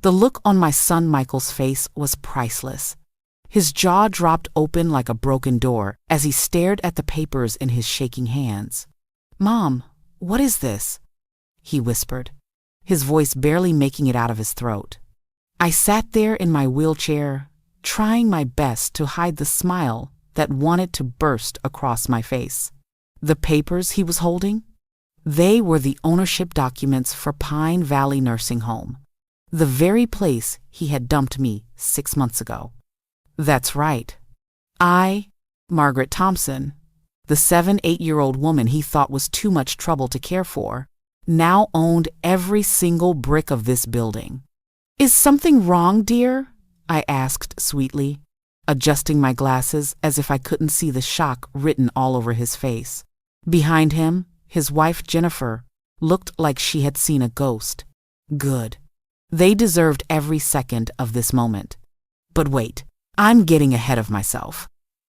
The look on my son Michael's face was priceless. His jaw dropped open like a broken door as he stared at the papers in his shaking hands. "Mom, what is this?" he whispered, his voice barely making it out of his throat. I sat there in my wheelchair, trying my best to hide the smile that wanted to burst across my face. The papers he was holding? They were the ownership documents for Pine Valley Nursing Home, the very place he had dumped me 6 months ago. That's right. I, Margaret Thompson, the 7-8-year-old woman he thought was too much trouble to care for, now owned every single brick of this building. "Is something wrong, dear?" I asked sweetly, adjusting my glasses as if I couldn't see the shock written all over his face. Behind him, his wife Jennifer looked like she had seen a ghost. Good. They deserved every second of this moment. But wait, I'm getting ahead of myself.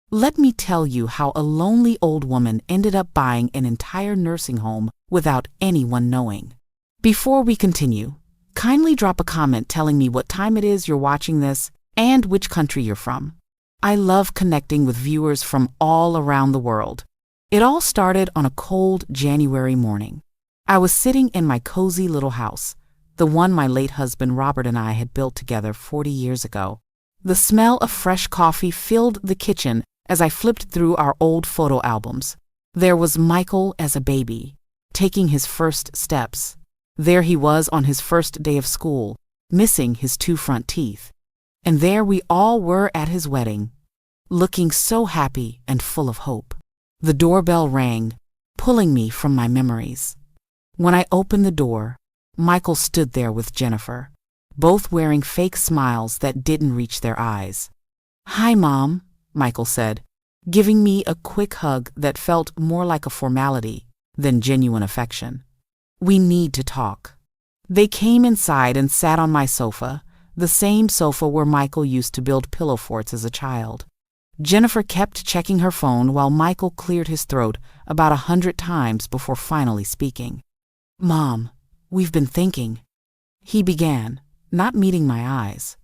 Let me tell you how a lonely old woman ended up buying an entire nursing home without anyone knowing. Before we continue, kindly drop a comment telling me what time it is you're watching this and which country you're from. I love connecting with viewers from all around the world. It all started on a cold January morning. I was sitting in my cozy little house, the one my late husband Robert and I had built together 40 years ago. The smell of fresh coffee filled the kitchen as I flipped through our old photo albums. There was Michael as a baby, taking his first steps. There he was on his first day of school, missing his 2 front teeth. And there we all were at his wedding, looking so happy and full of hope. The doorbell rang, pulling me from my memories. When I opened the door, Michael stood there with Jennifer, both wearing fake smiles that didn't reach their eyes. "Hi, Mom," Michael said, giving me a quick hug that felt more like a formality than genuine affection. "We need to talk." They came inside and sat on my sofa, the same sofa where Michael used to build pillow forts as a child. Jennifer kept checking her phone while Michael cleared his throat about 100 times before finally speaking. "Mom, we've been thinking," he began, not meeting my eyes.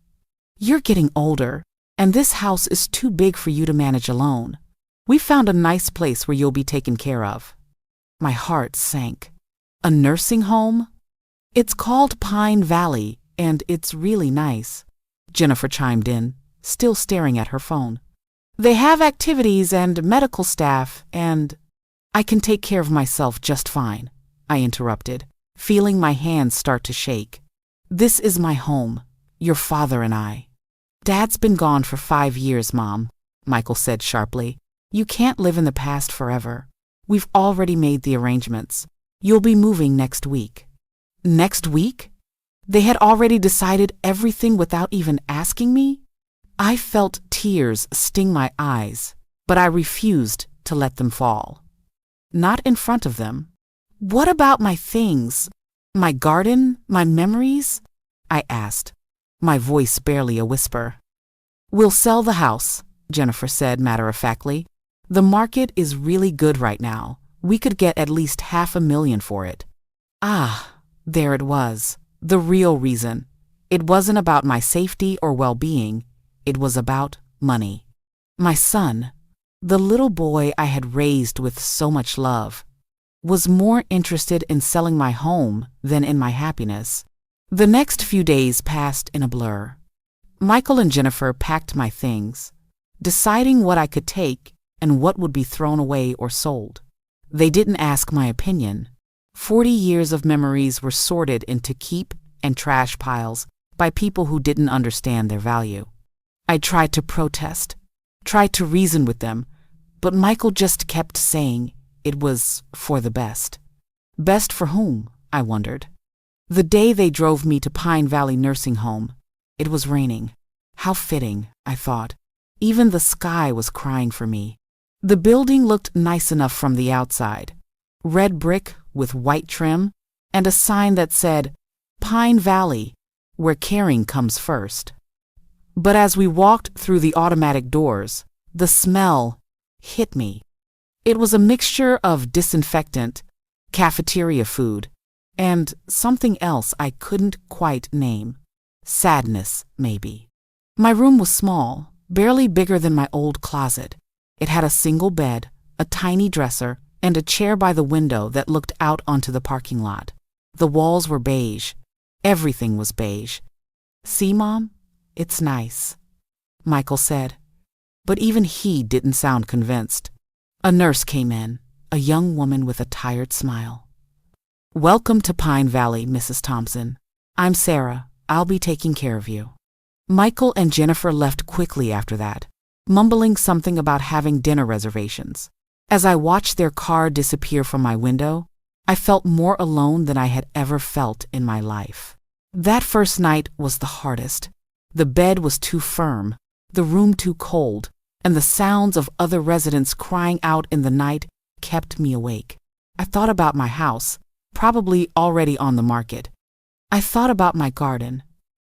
"You're getting older, and this house is too big for you to manage alone. We found a nice place where you'll be taken care of." My heart sank. "A nursing home?" "It's called Pine Valley, and it's really nice," Jennifer chimed in, still staring at her phone. "They have activities and medical staff, and—" "I can take care of myself just fine," I interrupted, feeling my hands start to shake. "This is my home, your father and I." "Dad's been gone for 5 years, Mom," Michael said sharply. "You can't live in the past forever. We've already made the arrangements. You'll be moving next week." Next week? They had already decided everything without even asking me? I felt tears sting my eyes, but I refused to let them fall. Not in front of them. "What about my things? My garden? My memories?" I asked, my voice barely a whisper. "We'll sell the house," Jennifer said matter-of-factly. "The market is really good right now. We could get at least $500,000 for it." Ah, there it was, the real reason. It wasn't about my safety or well-being. It was about money. My son, the little boy I had raised with so much love, was more interested in selling my home than in my happiness. The next few days passed in a blur. Michael and Jennifer packed my things, deciding what I could take and what would be thrown away or sold. They didn't ask my opinion. 40 years of memories were sorted into keep and trash piles by people who didn't understand their value. I tried to protest, tried to reason with them, but Michael just kept saying it was for the best. Best for whom, I wondered. The day they drove me to Pine Valley Nursing Home, it was raining. How fitting, I thought. Even the sky was crying for me. The building looked nice enough from the outside. Red brick with white trim, and a sign that said, "Pine Valley, where caring comes first." But as we walked through the automatic doors, the smell hit me. It was a mixture of disinfectant, cafeteria food, and something else I couldn't quite name. Sadness, maybe. My room was small, barely bigger than my old closet. It had a single bed, a tiny dresser, and a chair by the window that looked out onto the parking lot. The walls were beige. Everything was beige. "See, Mom? It's nice," Michael said. But even he didn't sound convinced. A nurse came in, a young woman with a tired smile. "Welcome to Pine Valley, Mrs. Thompson. I'm Sarah. I'll be taking care of you." Michael and Jennifer left quickly after that, mumbling something about having dinner reservations. As I watched their car disappear from my window, I felt more alone than I had ever felt in my life. That first night was the hardest. The bed was too firm, the room too cold, and the sounds of other residents crying out in the night kept me awake. I thought about my house, probably already on the market. I thought about my garden,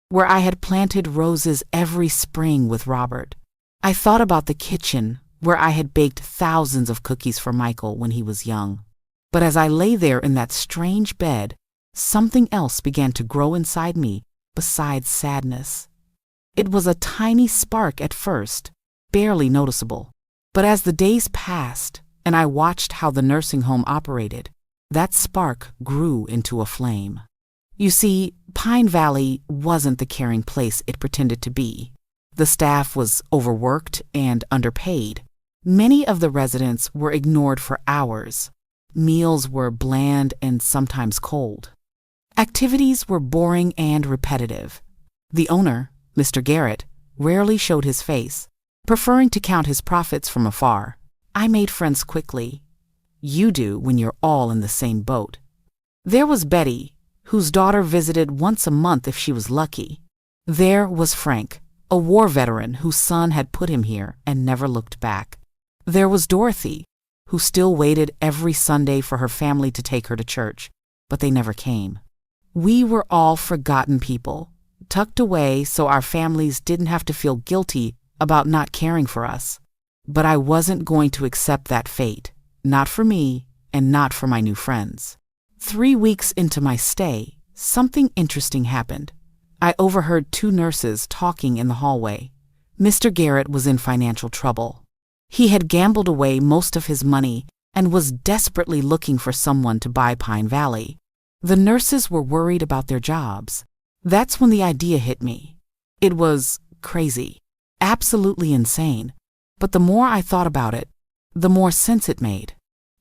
where I had planted roses every spring with Robert. I thought about the kitchen, where I had baked thousands of cookies for Michael when he was young. But as I lay there in that strange bed, something else began to grow inside me besides sadness. It was a tiny spark at first, barely noticeable. But as the days passed and I watched how the nursing home operated, that spark grew into a flame. You see, Pine Valley wasn't the caring place it pretended to be. The staff was overworked and underpaid. Many of the residents were ignored for hours. Meals were bland and sometimes cold. Activities were boring and repetitive. The owner, Mr. Garrett, rarely showed his face, preferring to count his profits from afar. I made friends quickly. You do when you're all in the same boat. There was Betty, whose daughter visited once a month if she was lucky. There was Frank, a war veteran whose son had put him here and never looked back. There was Dorothy, who still waited every Sunday for her family to take her to church, but they never came. We were all forgotten people, tucked away so our families didn't have to feel guilty about not caring for us. But I wasn't going to accept that fate, not for me and not for my new friends. 3 weeks into my stay, something interesting happened. I overheard 2 nurses talking in the hallway. Mr. Garrett was in financial trouble. He had gambled away most of his money and was desperately looking for someone to buy Pine Valley. The nurses were worried about their jobs. That's when the idea hit me. It was crazy, absolutely insane. But the more I thought about it, the more sense it made.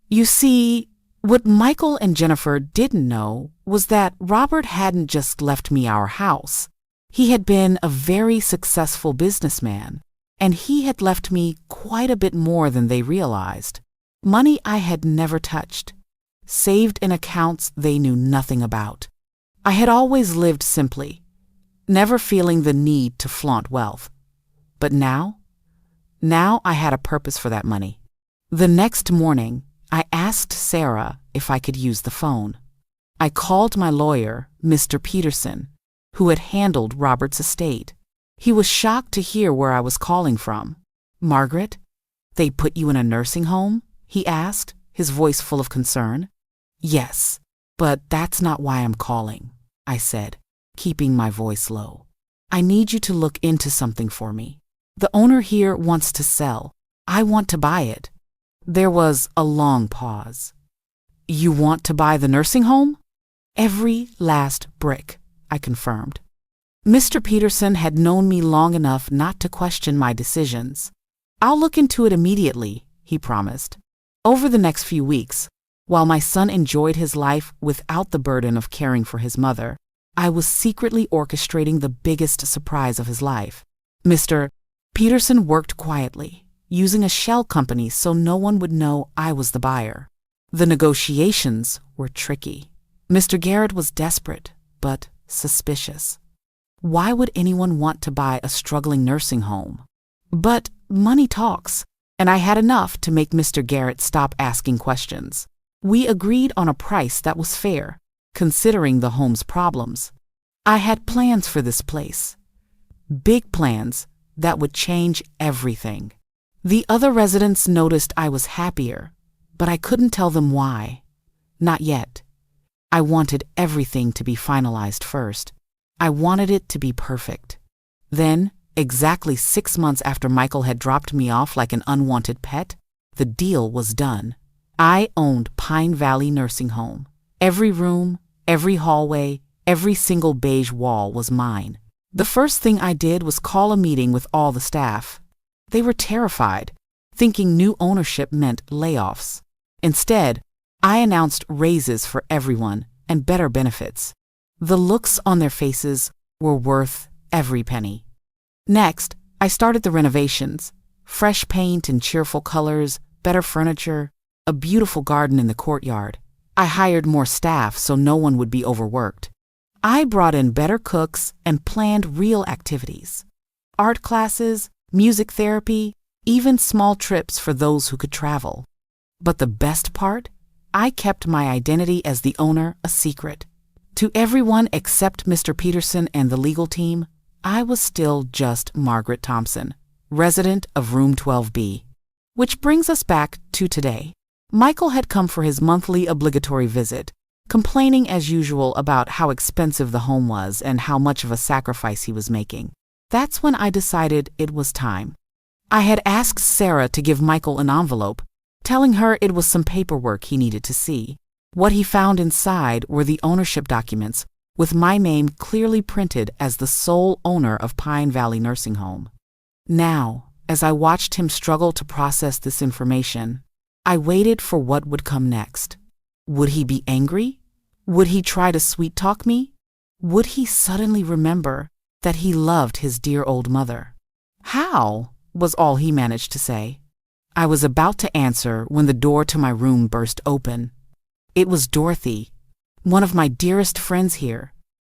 You see, what Michael and Jennifer didn't know was that Robert hadn't just left me our house. He had been a very successful businessman, and he had left me quite a bit more than they realized. Money I had never touched, saved in accounts they knew nothing about. I had always lived simply, never feeling the need to flaunt wealth. But now I had a purpose for that money. The next morning, I asked Sarah if I could use the phone. I called my lawyer, Mr. Peterson, who had handled Robert's estate. He was shocked to hear where I was calling from. "Margaret, they put you in a nursing home?" he asked, his voice full of concern. "Yes, but that's not why I'm calling," I said, keeping my voice low. "I need you to look into something for me. The owner here wants to sell. I want to buy it." There was a long pause. "You want to buy the nursing home?" "Every last brick," I confirmed. Mr. Peterson had known me long enough not to question my decisions. "I'll look into it immediately," he promised. Over the next few weeks, while my son enjoyed his life without the burden of caring for his mother, I was secretly orchestrating the biggest surprise of his life. Mr. Peterson worked quietly, using a shell company so no one would know I was the buyer. The negotiations were tricky. Mr. Garrett was desperate, but suspicious. Why would anyone want to buy a struggling nursing home? But money talks, and I had enough to make Mr. Garrett stop asking questions. We agreed on a price that was fair, considering the home's problems. I had plans for this place. Big plans that would change everything. The other residents noticed I was happier, but I couldn't tell them why. Not yet. I wanted everything to be finalized first. I wanted it to be perfect. Then, exactly 6 months after Michael had dropped me off like an unwanted pet, the deal was done. I owned Pine Valley Nursing Home. Every room, every hallway, every single beige wall was mine. The first thing I did was call a meeting with all the staff. They were terrified, thinking new ownership meant layoffs. Instead, I announced raises for everyone and better benefits. The looks on their faces were worth every penny. Next, I started the renovations. Fresh paint and cheerful colors, better furniture, a beautiful garden in the courtyard. I hired more staff so no one would be overworked. I brought in better cooks and planned real activities. Art classes, music therapy, even small trips for those who could travel. But the best part? I kept my identity as the owner a secret. To everyone except Mr. Peterson and the legal team, I was still just Margaret Thompson, resident of room 12B. Which brings us back to today. Michael had come for his monthly obligatory visit, complaining as usual about how expensive the home was and how much of a sacrifice he was making. That's when I decided it was time. I had asked Sarah to give Michael an envelope, telling her it was some paperwork he needed to see. What he found inside were the ownership documents, with my name clearly printed as the sole owner of Pine Valley Nursing Home. Now, as I watched him struggle to process this information, I waited for what would come next. Would he be angry? Would he try to sweet-talk me? Would he suddenly remember that he loved his dear old mother? "How?" was all he managed to say. I was about to answer when the door to my room burst open. It was Dorothy, one of my dearest friends here,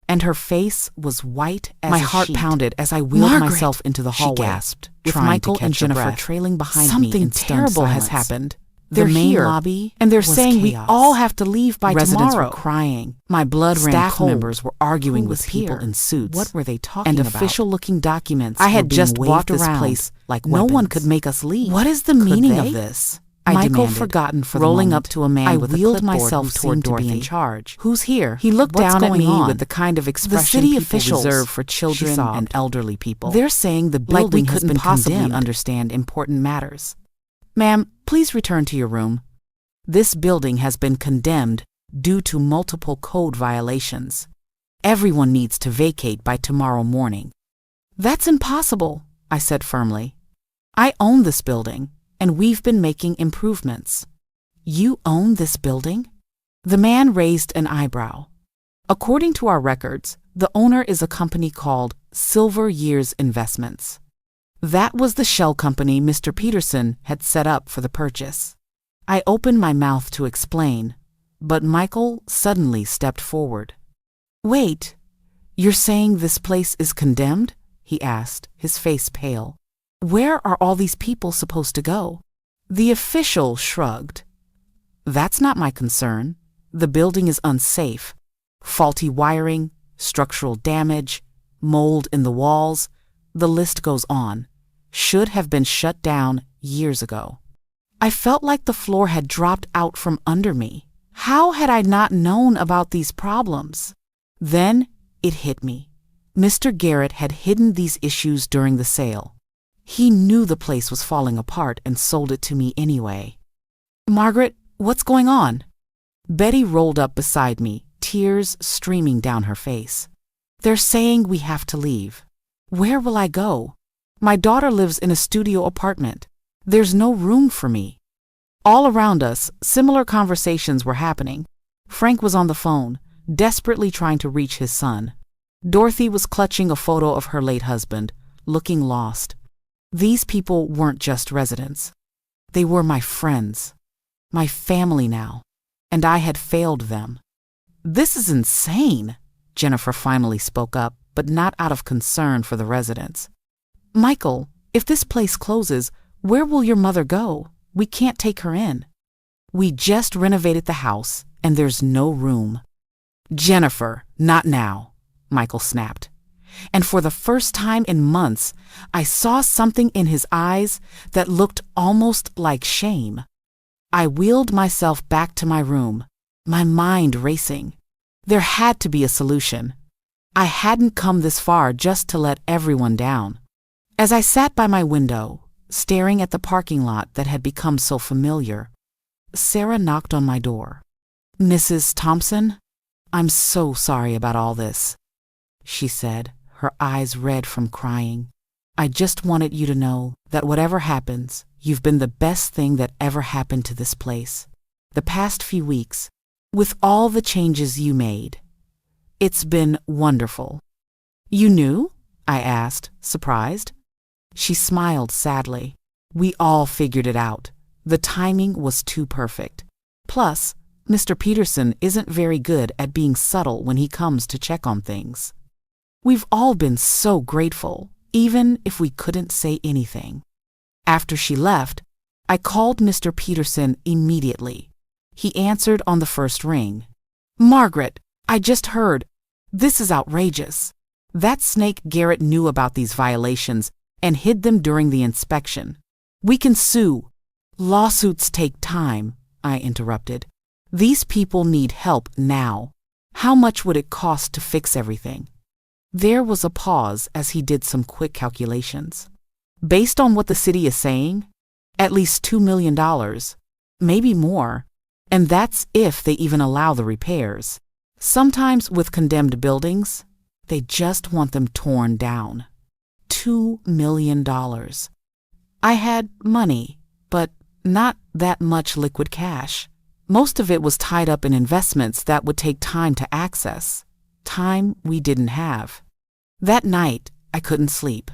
and her face was white as my heart pounded as I wheeled myself into the hallway. She gasped, with Michael and Jennifer trailing behind me. Something terrible has happened. They're here, lobby, and they're saying we all have to leave by tomorrow. Residents were crying. My blood ran cold. Staff members were arguing with people in suits. What were they talking about? And official-looking documents. I had just bought this place like no one could make us leave. What is the meaning of this? Michael, forgotten for the rolling up to a man with a clipboard myself toward Dorothy. To be in charge. Who's here? He looked down at me with the kind of expression the city officials reserve for children and elderly people. They're saying the building has been possibly understand important matters. Ma'am, please return to your room. This building has been condemned due to multiple code violations. Everyone needs to vacate by tomorrow morning. That's impossible, I said firmly. I own this building, and we've been making improvements. You own this building? The man raised an eyebrow. According to our records, the owner is a company called Silver Years Investments. That was the shell company Mr. Peterson had set up for the purchase. I opened my mouth to explain, but Michael suddenly stepped forward. Wait, you're saying this place is condemned? He asked, his face pale. Where are all these people supposed to go? The official shrugged. That's not my concern. The building is unsafe. Faulty wiring, structural damage, mold in the walls, the list goes on. Should have been shut down years ago. I felt like the floor had dropped out from under me. How had I not known about these problems? Then it hit me. Mr. Garrett had hidden these issues during the sale. He knew the place was falling apart and sold it to me anyway. Margaret, what's going on? Betty rolled up beside me, tears streaming down her face. They're saying we have to leave. Where will I go? My daughter lives in a studio apartment. There's no room for me. All around us, similar conversations were happening. Frank was on the phone, desperately trying to reach his son. Dorothy was clutching a photo of her late husband, looking lost. These people weren't just residents. They were my friends, my family now, and I had failed them. This is insane, Jennifer finally spoke up, but not out of concern for the residents. Michael, if this place closes, where will your mother go? We can't take her in. We just renovated the house, and there's no room. Jennifer, not now, Michael snapped. And for the first time in months, I saw something in his eyes that looked almost like shame. I wheeled myself back to my room, my mind racing. There had to be a solution. I hadn't come this far just to let everyone down. As I sat by my window, staring at the parking lot that had become so familiar, Sarah knocked on my door. "Mrs. Thompson, I'm so sorry about all this," she said, her eyes red from crying. "I just wanted you to know that whatever happens, you've been the best thing that ever happened to this place. The past few weeks, with all the changes you made, it's been wonderful." "You knew?" I asked, surprised. She smiled sadly. "We all figured it out. The timing was too perfect. Plus, Mr. Peterson isn't very good at being subtle when he comes to check on things. We've all been so grateful, even if we couldn't say anything." After she left, I called Mr. Peterson immediately. He answered on the first ring. "Margaret, I just heard. This is outrageous. That snake Garrett knew about these violations and hid them during the inspection. We can sue." "Lawsuits take time," I interrupted. "These people need help now. How much would it cost to fix everything?" There was a pause as he did some quick calculations. "Based on what the city is saying, at least $2 million, maybe more, and that's if they even allow the repairs. Sometimes with condemned buildings, they just want them torn down. $2 million. I had money, but not that much liquid cash. Most of it was tied up in investments that would take time to access, time we didn't have. That night, I couldn't sleep.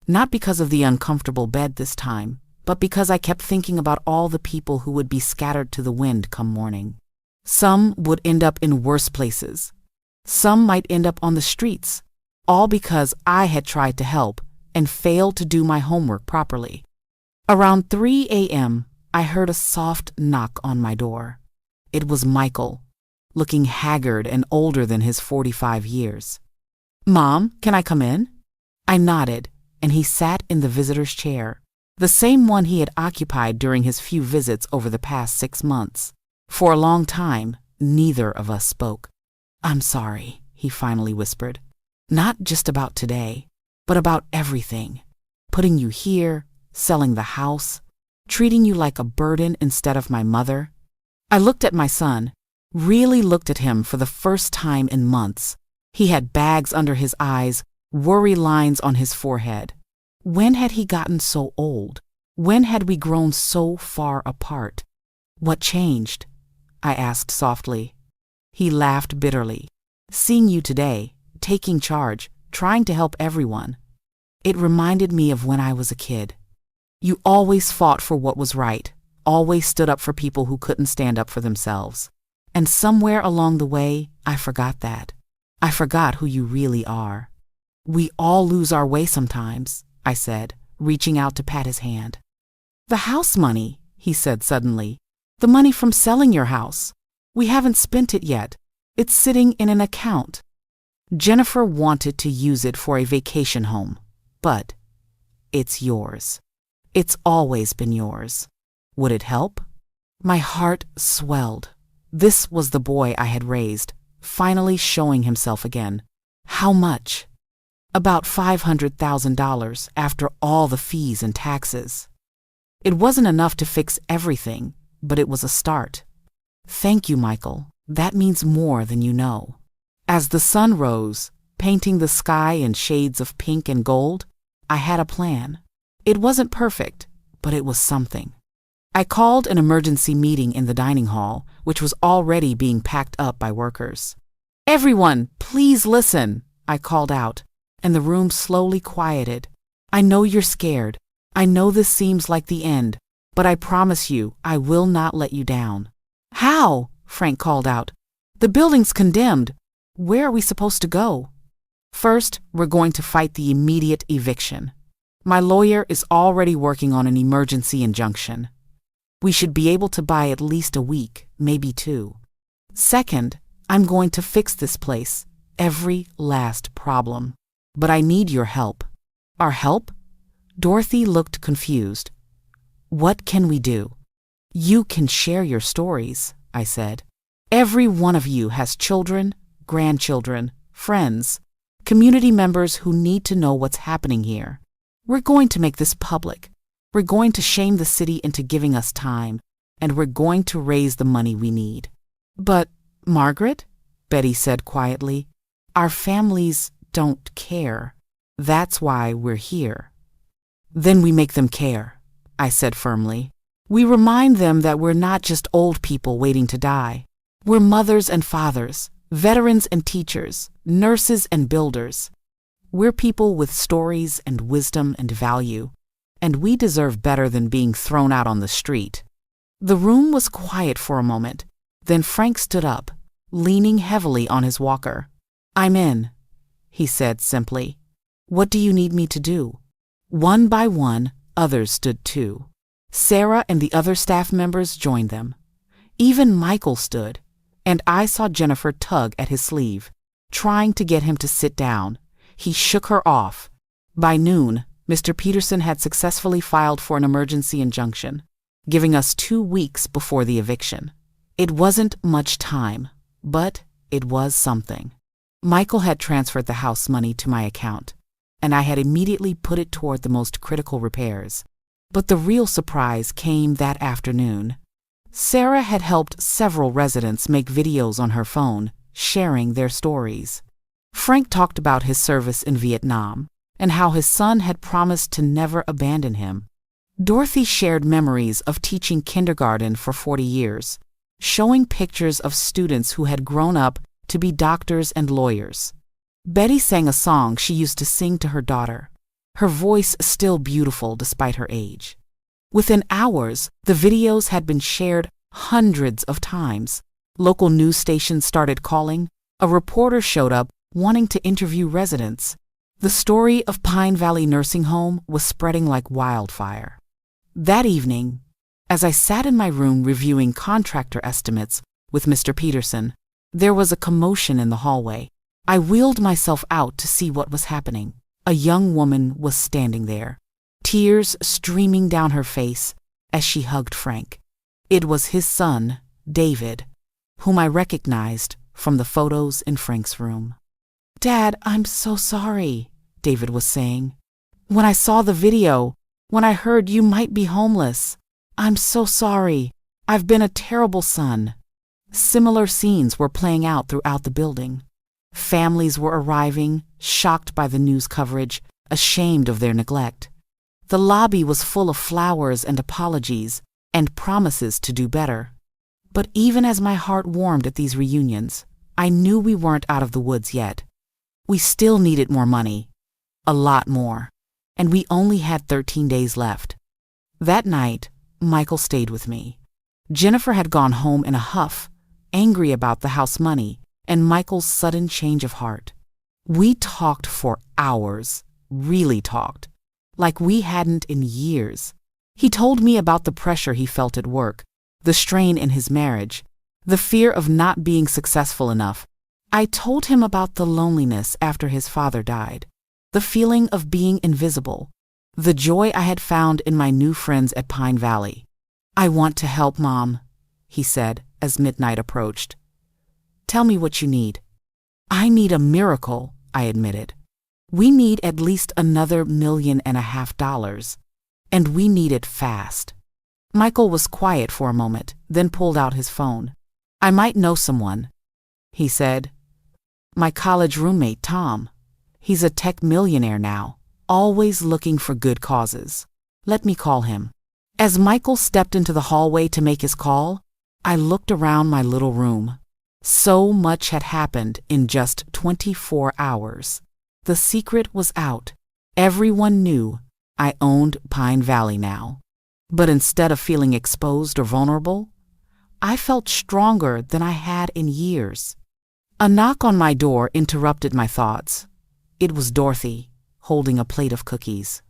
Not because of the uncomfortable bed this time, but because I kept thinking about all the people who would be scattered to the wind come morning. Some would end up in worse places. Some might end up on the streets, all because I had tried to help and failed to do my homework properly. Around 3 a.m., I heard a soft knock on my door. It was Michael, looking haggard and older than his 45 years. "Mom, can I come in?" I nodded, and he sat in the visitor's chair, the same one he had occupied during his few visits over the past 6 months. For a long time, neither of us spoke. "I'm sorry," he finally whispered. "Not just about today, but about everything. Putting you here, selling the house, treating you like a burden instead of my mother." I looked at my son, really looked at him for the first time in months. He had bags under his eyes, worry lines on his forehead. When had he gotten so old? When had we grown so far apart? "What changed?" I asked softly. He laughed bitterly. "Seeing you today, taking charge, trying to help everyone. It reminded me of when I was a kid. You always fought for what was right, always stood up for people who couldn't stand up for themselves. And somewhere along the way, I forgot that. I forgot who you really are." "We all lose our way sometimes," I said, reaching out to pat his hand. "The house money," he said suddenly. "The money from selling your house. We haven't spent it yet. It's sitting in an account. Jennifer wanted to use it for a vacation home, but it's yours. It's always been yours. Would it help?" My heart swelled. This was the boy I had raised, finally showing himself again. "How much?" "About $500,000 after all the fees and taxes." It wasn't enough to fix everything, but it was a start. "Thank you, Michael. That means more than you know." As the sun rose, painting the sky in shades of pink and gold, I had a plan. It wasn't perfect, but it was something. I called an emergency meeting in the dining hall, which was already being packed up by workers. "Everyone, please listen," I called out, and the room slowly quieted. "I know you're scared. I know this seems like the end, but I promise you I will not let you down." "How?" Frank called out. "The building's condemned. Where are we supposed to go?" "First, we're going to fight the immediate eviction. My lawyer is already working on an emergency injunction. We should be able to buy at least a week, maybe 2. Second, I'm going to fix this place, every last problem. But I need your help." "Our help?" Dorothy looked confused. "What can we do?" "You can share your stories," I said. "Every one of you has children, grandchildren, friends. community members who need to know what's happening here. We're going to make this public. We're going to shame the city into giving us time, and we're going to raise the money we need." "But, Margaret," Betty said quietly, "our families don't care. That's why we're here." "Then we make them care," I said firmly. "We remind them that we're not just old people waiting to die. We're mothers and fathers, veterans and teachers, nurses and builders. We're people with stories and wisdom and value, and we deserve better than being thrown out on the street." The room was quiet for a moment. Then Frank stood up, leaning heavily on his walker. "I'm in," he said simply. "What do you need me to do?" One by one, others stood too. Sarah and the other staff members joined them. Even Michael stood, and I saw Jennifer tug at his sleeve, trying to get him to sit down. He shook her off. By noon, Mr. Peterson had successfully filed for an emergency injunction, giving us 2 weeks before the eviction. It wasn't much time, but it was something. Michael had transferred the house money to my account, and I had immediately put it toward the most critical repairs. But the real surprise came that afternoon. Sarah had helped several residents make videos on her phone, sharing their stories. Frank talked about his service in Vietnam and how his son had promised to never abandon him. Dorothy shared memories of teaching kindergarten for 40 years, showing pictures of students who had grown up to be doctors and lawyers. Betty sang a song she used to sing to her daughter, her voice still beautiful despite her age. Within hours, the videos had been shared hundreds of times. Local news stations started calling. A reporter showed up wanting to interview residents. The story of Pine Valley Nursing Home was spreading like wildfire. That evening, as I sat in my room reviewing contractor estimates with Mr. Peterson, there was a commotion in the hallway. I wheeled myself out to see what was happening. A young woman was standing there, tears streaming down her face as she hugged Frank. It was his son, David, whom I recognized from the photos in Frank's room. "Dad, I'm so sorry," David was saying. "When I saw the video, when I heard you might be homeless, I'm so sorry. I've been a terrible son." Similar scenes were playing out throughout the building. Families were arriving, shocked by the news coverage, ashamed of their neglect. The lobby was full of flowers and apologies and promises to do better. But even as my heart warmed at these reunions, I knew we weren't out of the woods yet. We still needed more money, a lot more, and we only had 13 days left. That night, Michael stayed with me. Jennifer had gone home in a huff, angry about the house money and Michael's sudden change of heart. We talked for hours, really talked, like we hadn't in years. He told me about the pressure he felt at work, the strain in his marriage, the fear of not being successful enough. I told him about the loneliness after his father died, the feeling of being invisible, the joy I had found in my new friends at Pine Valley. "I want to help, Mom," he said as midnight approached. "Tell me what you need." "I need a miracle," I admitted. "We need at least another $1.5 million, and we need it fast." Michael was quiet for a moment, then pulled out his phone. "I might know someone," he said. "My college roommate, Tom. He's a tech millionaire now, always looking for good causes. Let me call him." As Michael stepped into the hallway to make his call, I looked around my little room. So much had happened in just 24 hours. The secret was out. Everyone knew I owned Pine Valley now. But instead of feeling exposed or vulnerable, I felt stronger than I had in years. A knock on my door interrupted my thoughts. It was Dorothy, holding a plate of cookies.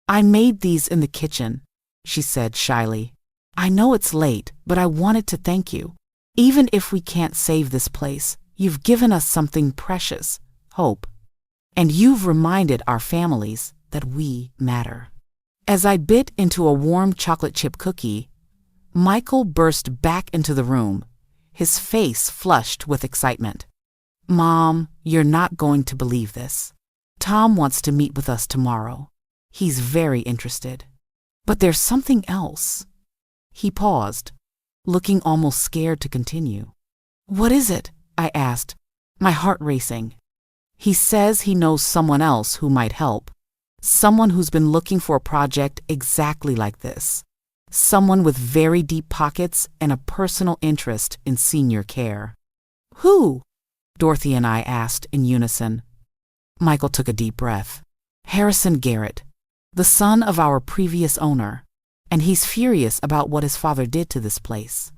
"I made these in the kitchen," she said shyly. "I know it's late, but I wanted to thank you. Even if we can't save this place, you've given us something precious, hope. And you've reminded our families that we matter." As I bit into a warm chocolate chip cookie, Michael burst back into the room, his face flushed with excitement. Mom, you're not going to believe this. Tom wants to meet with us tomorrow. He's very interested. But there's something else. He paused, looking almost scared to continue. What is it? I asked, my heart racing. He says he knows someone else who might help. Someone who's been looking for a project exactly like this. Someone with very deep pockets and a personal interest in senior care. Who? Dorothy and I asked in unison. Michael took a deep breath. Harrison Garrett, the son of our previous owner, and he's furious about what his father did to this place.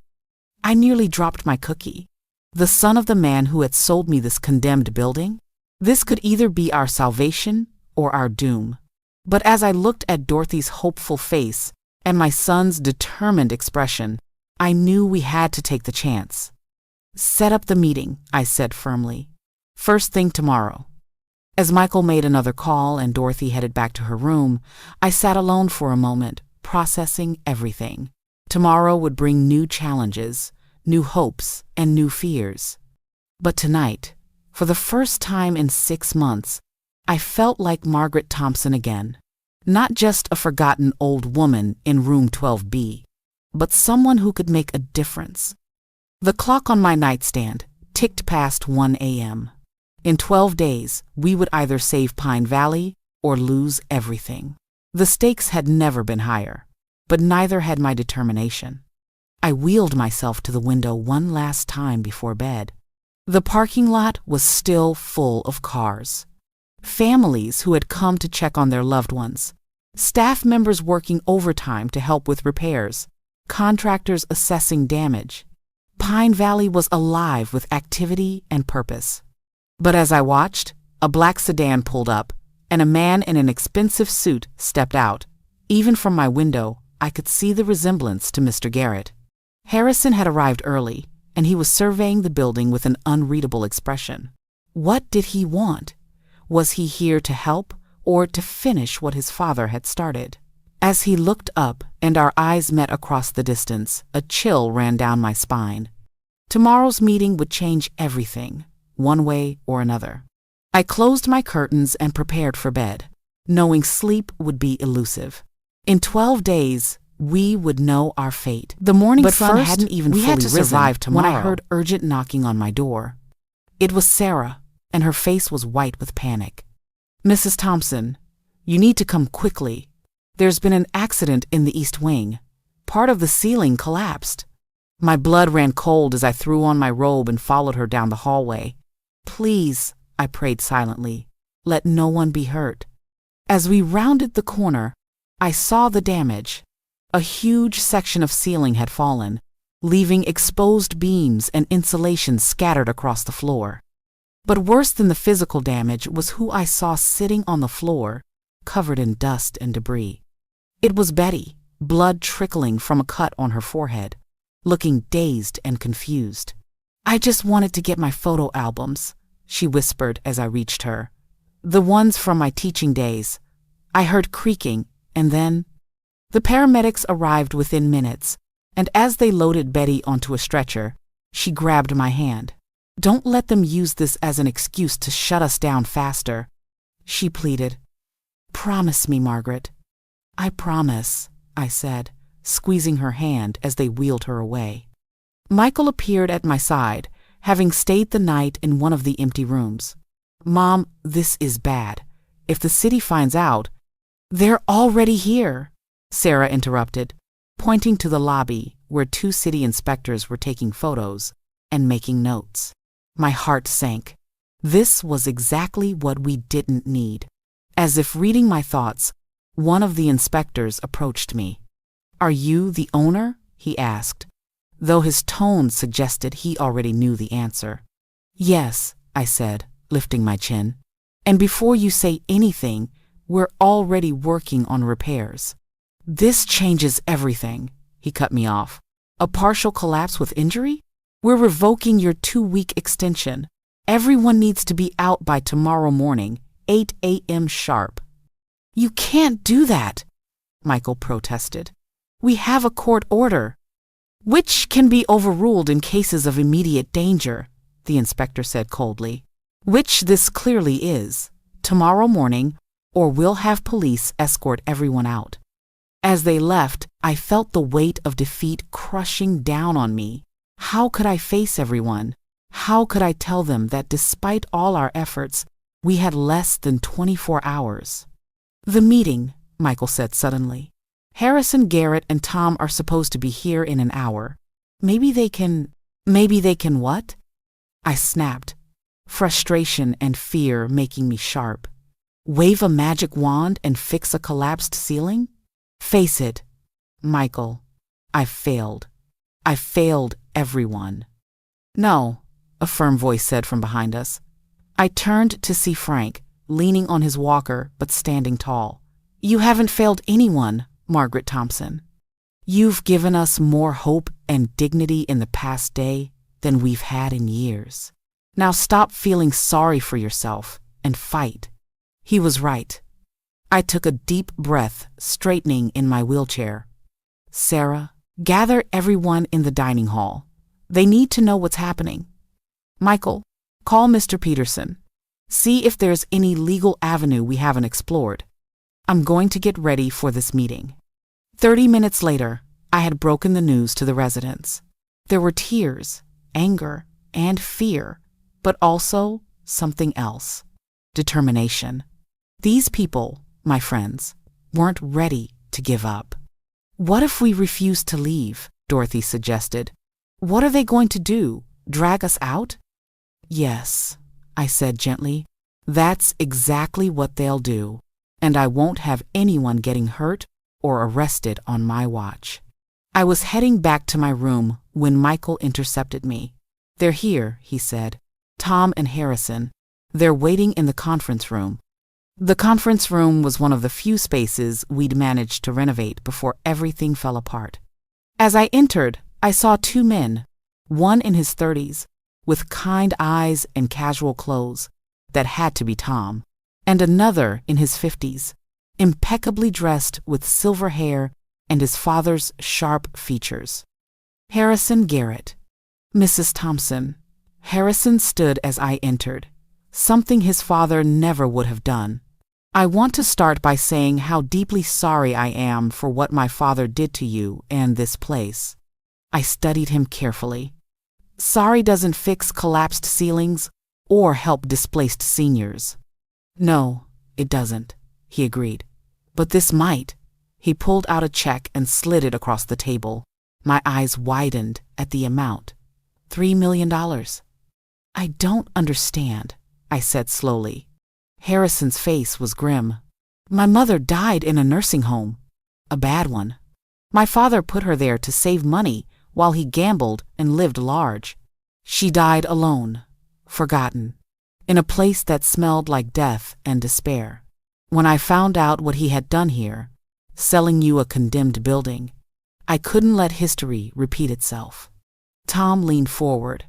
I nearly dropped my cookie. The son of the man who had sold me this condemned building? This could either be our salvation or our doom. But as I looked at Dorothy's hopeful face and my son's determined expression, I knew we had to take the chance. Set up the meeting, I said firmly. First thing tomorrow. As Michael made another call and Dorothy headed back to her room, I sat alone for a moment, processing everything. Tomorrow would bring new challenges, new hopes, and new fears. But tonight, for the first time in 6 months, I felt like Margaret Thompson again. Not just a forgotten old woman in room 12B, but someone who could make a difference. The clock on my nightstand ticked past 1 a.m. In 12 days, we would either save Pine Valley or lose everything. The stakes had never been higher, but neither had my determination. I wheeled myself to the window one last time before bed. The parking lot was still full of cars. Families who had come to check on their loved ones. Staff members working overtime to help with repairs. Contractors assessing damage. Pine Valley was alive with activity and purpose. But as I watched, a black sedan pulled up, and a man in an expensive suit stepped out. Even from my window, I could see the resemblance to Mr. Garrett. Harrison had arrived early, and he was surveying the building with an unreadable expression. What did he want? Was he here to help or to finish what his father had started? As he looked up and our eyes met across the distance, a chill ran down my spine. Tomorrow's meeting would change everything, one way or another. I closed my curtains and prepared for bed, knowing sleep would be elusive. In 12 days, we would know our fate. The morning sun hadn't even fully risen when I heard urgent knocking on my door. It was Sarah, and her face was white with panic. Mrs. Thompson, you need to come quickly. There's been an accident in the East Wing. Part of the ceiling collapsed. My blood ran cold as I threw on my robe and followed her down the hallway. Please, I prayed silently, let no one be hurt. As we rounded the corner, I saw the damage. A huge section of ceiling had fallen, leaving exposed beams and insulation scattered across the floor. But worse than the physical damage was who I saw sitting on the floor, covered in dust and debris. It was Betty, blood trickling from a cut on her forehead, looking dazed and confused. I just wanted to get my photo albums, she whispered as I reached her. The ones from my teaching days. I heard creaking, and then the paramedics arrived within minutes, and as they loaded Betty onto a stretcher, she grabbed my hand. Don't let them use this as an excuse to shut us down faster, she pleaded. Promise me, Margaret. I promise, I said, squeezing her hand as they wheeled her away. Michael appeared at my side, having stayed the night in one of the empty rooms. Mom, this is bad. If the city finds out, they're already here, Sarah interrupted, pointing to the lobby where 2 city inspectors were taking photos and making notes. My heart sank. This was exactly what we didn't need. As if reading my thoughts, one of the inspectors approached me. Are you the owner? He asked, though his tone suggested he already knew the answer. Yes, I said, lifting my chin. And before you say anything, we're already working on repairs. This changes everything, he cut me off. A partial collapse with injury? We're revoking your 2-week extension. Everyone needs to be out by tomorrow morning, 8 a.m. sharp. You can't do that, Michael protested. We have a court order, which can be overruled in cases of immediate danger, the inspector said coldly. Which this clearly is. Tomorrow morning, or we'll have police escort everyone out. As they left, I felt the weight of defeat crushing down on me. How could I face everyone? How could I tell them that despite all our efforts, we had less than 24 hours? The meeting, Michael said suddenly. Harrison, Garrett, and Tom are supposed to be here in an hour. Maybe they can what? I snapped, frustration and fear making me sharp. Wave a magic wand and fix a collapsed ceiling? Face it, Michael, I've failed. I've failed everyone. No, a firm voice said from behind us. I turned to see Frank, leaning on his walker but standing tall. You haven't failed anyone, Margaret Thompson. You've given us more hope and dignity in the past day than we've had in years. Now stop feeling sorry for yourself and fight. He was right. I took a deep breath, straightening in my wheelchair. Sarah, gather everyone in the dining hall. They need to know what's happening. Michael, call Mr. Peterson. See if there's any legal avenue we haven't explored. I'm going to get ready for this meeting. 30 minutes later, I had broken the news to the residents. There were tears, anger, and fear, but also something else. Determination. These people, my friends, weren't ready to give up. What if we refuse to leave? Dorothy suggested. What are they going to do? Drag us out? Yes, I said gently. That's exactly what they'll do, and I won't have anyone getting hurt or arrested on my watch. I was heading back to my room when Michael intercepted me. They're here, he said. Tom and Harrison. They're waiting in the conference room. The conference room was one of the few spaces we'd managed to renovate before everything fell apart. As I entered, I saw two men, one in his 30s, with kind eyes and casual clothes. That had to be Tom, and another in his 50s, impeccably dressed with silver hair and his father's sharp features. Harrison Garrett. Mrs. Thompson. Harrison stood as I entered, something his father never would have done. I want to start by saying how deeply sorry I am for what my father did to you and this place. I studied him carefully. Sorry doesn't fix collapsed ceilings or help displaced seniors. No, it doesn't, he agreed. But this might. He pulled out a check and slid it across the table. My eyes widened at the amount. $3 million. I don't understand, I said slowly. Harrison's face was grim. My mother died in a nursing home. A bad one. My father put her there to save money while he gambled and lived large. She died alone, forgotten, in a place that smelled like death and despair. When I found out what he had done here, selling you a condemned building, I couldn't let history repeat itself. Tom leaned forward.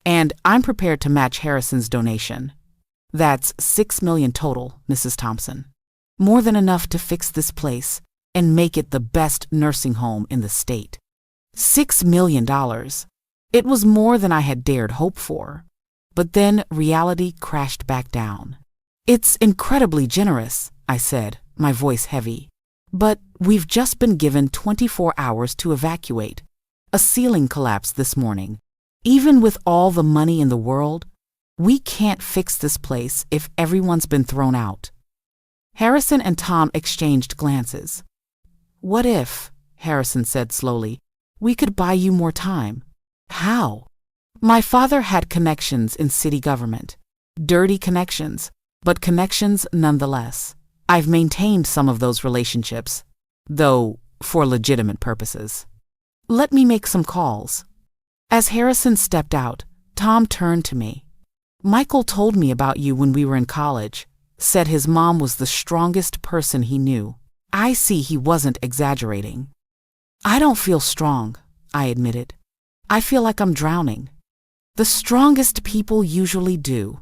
And I'm prepared to match Harrison's donation. That's $6 million total, Mrs. Thompson. More than enough to fix this place and make it the best nursing home in the state. $6 million. It was more than I had dared hope for. But then reality crashed back down. It's incredibly generous, I said, my voice heavy. But we've just been given 24 hours to evacuate. A ceiling collapsed this morning. Even with all the money in the world, we can't fix this place if everyone's been thrown out. Harrison and Tom exchanged glances. What if, Harrison said slowly, we could buy you more time? How? My father had connections in city government. Dirty connections, but connections nonetheless. I've maintained some of those relationships, though for legitimate purposes. Let me make some calls. As Harrison stepped out, Tom turned to me. Michael told me about you when we were in college, said his mom was the strongest person he knew. I see he wasn't exaggerating. I don't feel strong, I admitted. I feel like I'm drowning. The strongest people usually do,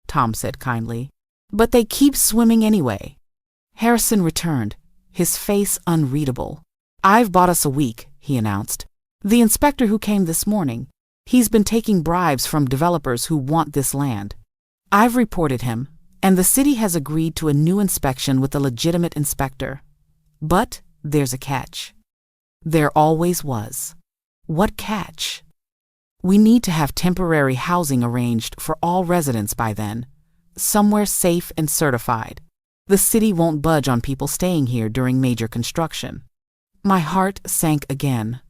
Tom said kindly, but they keep swimming anyway. Harrison returned, his face unreadable. I've bought us a week, he announced. The inspector who came this morning, He's been taking bribes from developers who want this land. I've reported him, and the city has agreed to a new inspection with a legitimate inspector. But there's a catch. There always was. What catch? We need to have temporary housing arranged for all residents by then, somewhere safe and certified. The city won't budge on people staying here during major construction. My heart sank again.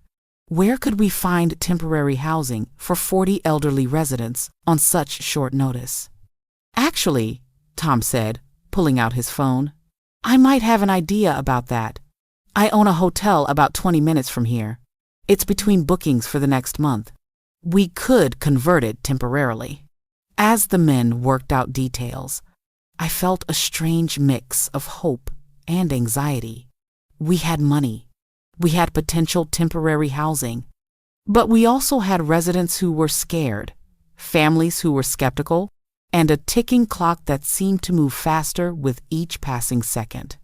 Where could we find temporary housing for 40 elderly residents on such short notice? Actually, Tom said, pulling out his phone, I might have an idea about that. I own a hotel about 20 minutes from here. It's between bookings for the next month. We could convert it temporarily. As the men worked out details, I felt a strange mix of hope and anxiety. We had money. We had potential temporary housing. But we also had residents who were scared, families who were skeptical, and a ticking clock that seemed to move faster with each passing second.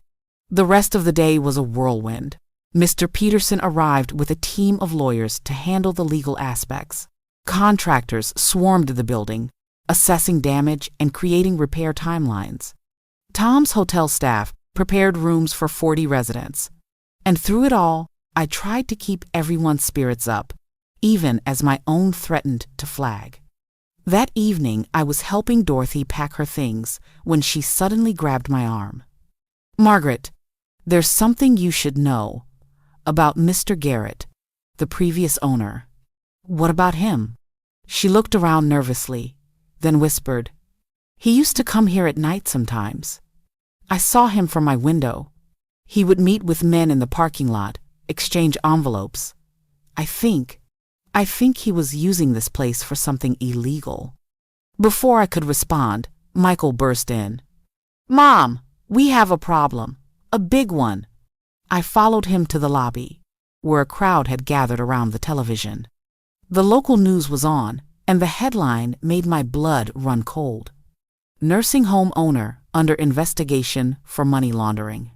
The rest of the day was a whirlwind. Mr. Peterson arrived with a team of lawyers to handle the legal aspects. Contractors swarmed the building, assessing damage and creating repair timelines. Tom's hotel staff prepared rooms for 40 residents. And through it all, I tried to keep everyone's spirits up, even as my own threatened to flag. That evening, I was helping Dorothy pack her things when she suddenly grabbed my arm. Margaret, there's something you should know about Mr. Garrett, the previous owner. What about him? She looked around nervously, then whispered, He used to come here at night sometimes. I saw him from my window. He would meet with men in the parking lot, exchange envelopes. I think he was using this place for something illegal. Before I could respond, Michael burst in. Mom, we have a problem. A big one. I followed him to the lobby, where a crowd had gathered around the television. The local news was on, and the headline made my blood run cold. Nursing home owner under investigation for money laundering.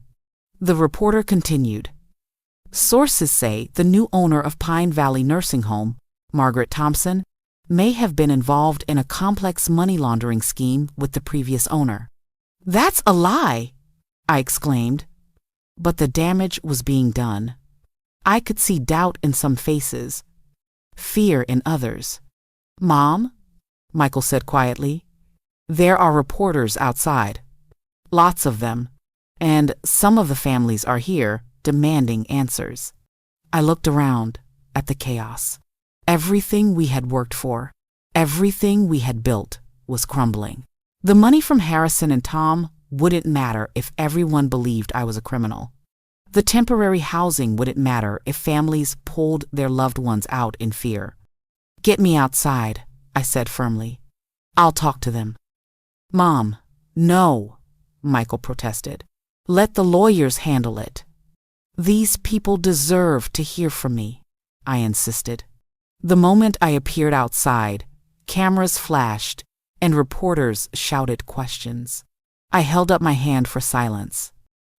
The reporter continued. Sources say the new owner of Pine Valley Nursing Home, Margaret Thompson, may have been involved in a complex money laundering scheme with the previous owner. That's a lie, I exclaimed. But the damage was being done. I could see doubt in some faces, fear in others. Mom, Michael said quietly, there are reporters outside. Lots of them. And some of the families are here, demanding answers. I looked around at the chaos. Everything we had worked for, everything we had built, was crumbling. The money from Harrison and Tom wouldn't matter if everyone believed I was a criminal. The temporary housing wouldn't matter if families pulled their loved ones out in fear. Get me outside, I said firmly. I'll talk to them. Mom, no, Michael protested. Let the lawyers handle it. These people deserve to hear from me, I insisted. The moment I appeared outside, cameras flashed and reporters shouted questions. I held up my hand for silence.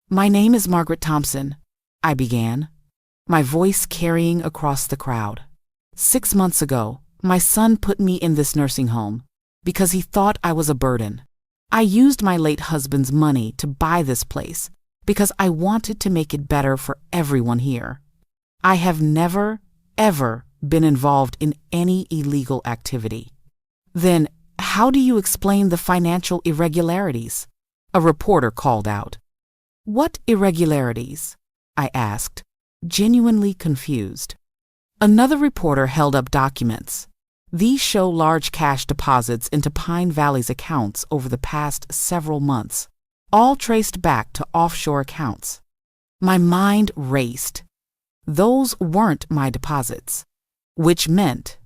My name is Margaret Thompson, I began, my voice carrying across the crowd. 6 months ago, my son put me in this nursing home because he thought I was a burden. I used my late husband's money to buy this place because I wanted to make it better for everyone here. I have never, ever been involved in any illegal activity. Then, how do you explain the financial irregularities? A reporter called out. What irregularities? I asked, genuinely confused. Another reporter held up documents. These show large cash deposits into Pine Valley's accounts over the past several months, all traced back to offshore accounts. My mind raced. Those weren't my deposits, which meant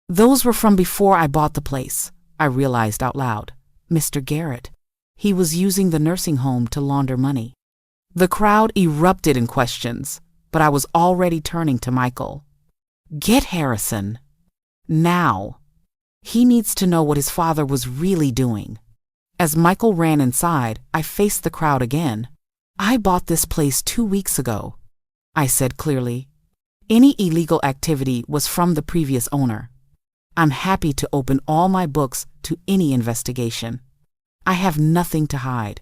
those were from before I bought the place, I realized out loud. Mr. Garrett. He was using the nursing home to launder money. The crowd erupted in questions, but I was already turning to Michael. Get Harrison. Now. He needs to know what his father was really doing. As Michael ran inside, I faced the crowd again. I bought this place 2 weeks ago, I said clearly. Any illegal activity was from the previous owner. I'm happy to open all my books to any investigation. I have nothing to hide."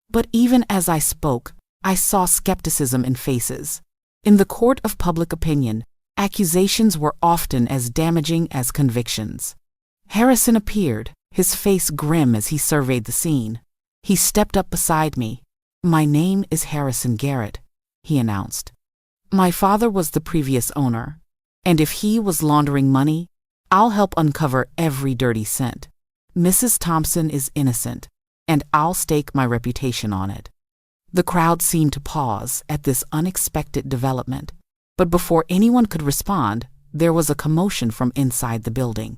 But even as I spoke, I saw skepticism in faces. In the court of public opinion, accusations were often as damaging as convictions. Harrison appeared, his face grim as he surveyed the scene. He stepped up beside me. "My name is Harrison Garrett," he announced. "My father was the previous owner, and if he was laundering money, I'll help uncover every dirty cent. Mrs. Thompson is innocent, and I'll stake my reputation on it." The crowd seemed to pause at this unexpected development, but before anyone could respond, there was a commotion from inside the building.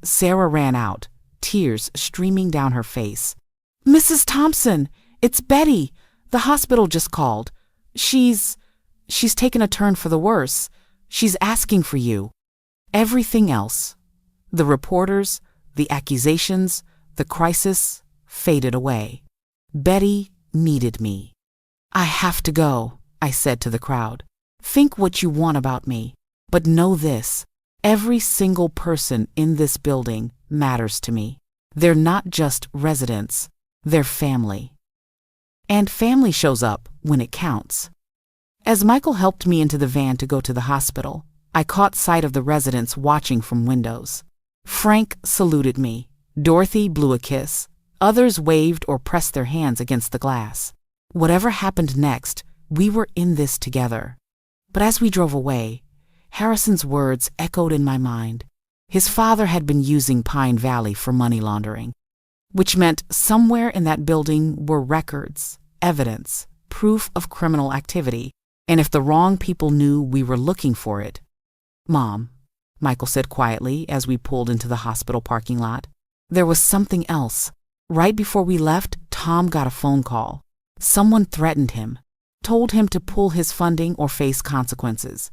Sarah ran out, tears streaming down her face. "Mrs. Thompson, it's Betty. The hospital just called. She's taken a turn for the worse. She's asking for you." Everything else, the reporters, the accusations, the crisis, faded away. Betty needed me. "I have to go," I said to the crowd. "Think what you want about me, but know this. Every single person in this building matters to me. They're not just residents, they're family. And family shows up when it counts." As Michael helped me into the van to go to the hospital, I caught sight of the residents watching from windows. Frank saluted me. Dorothy blew a kiss. Others waved or pressed their hands against the glass. Whatever happened next, we were in this together. But as we drove away, Harrison's words echoed in my mind. His father had been using Pine Valley for money laundering, which meant somewhere in that building were records, evidence, proof of criminal activity, and if the wrong people knew we were looking for it. "Mom," Michael said quietly as we pulled into the hospital parking lot, "there was something else. Right before we left, Tom got a phone call. Someone threatened him, told him to pull his funding or face consequences."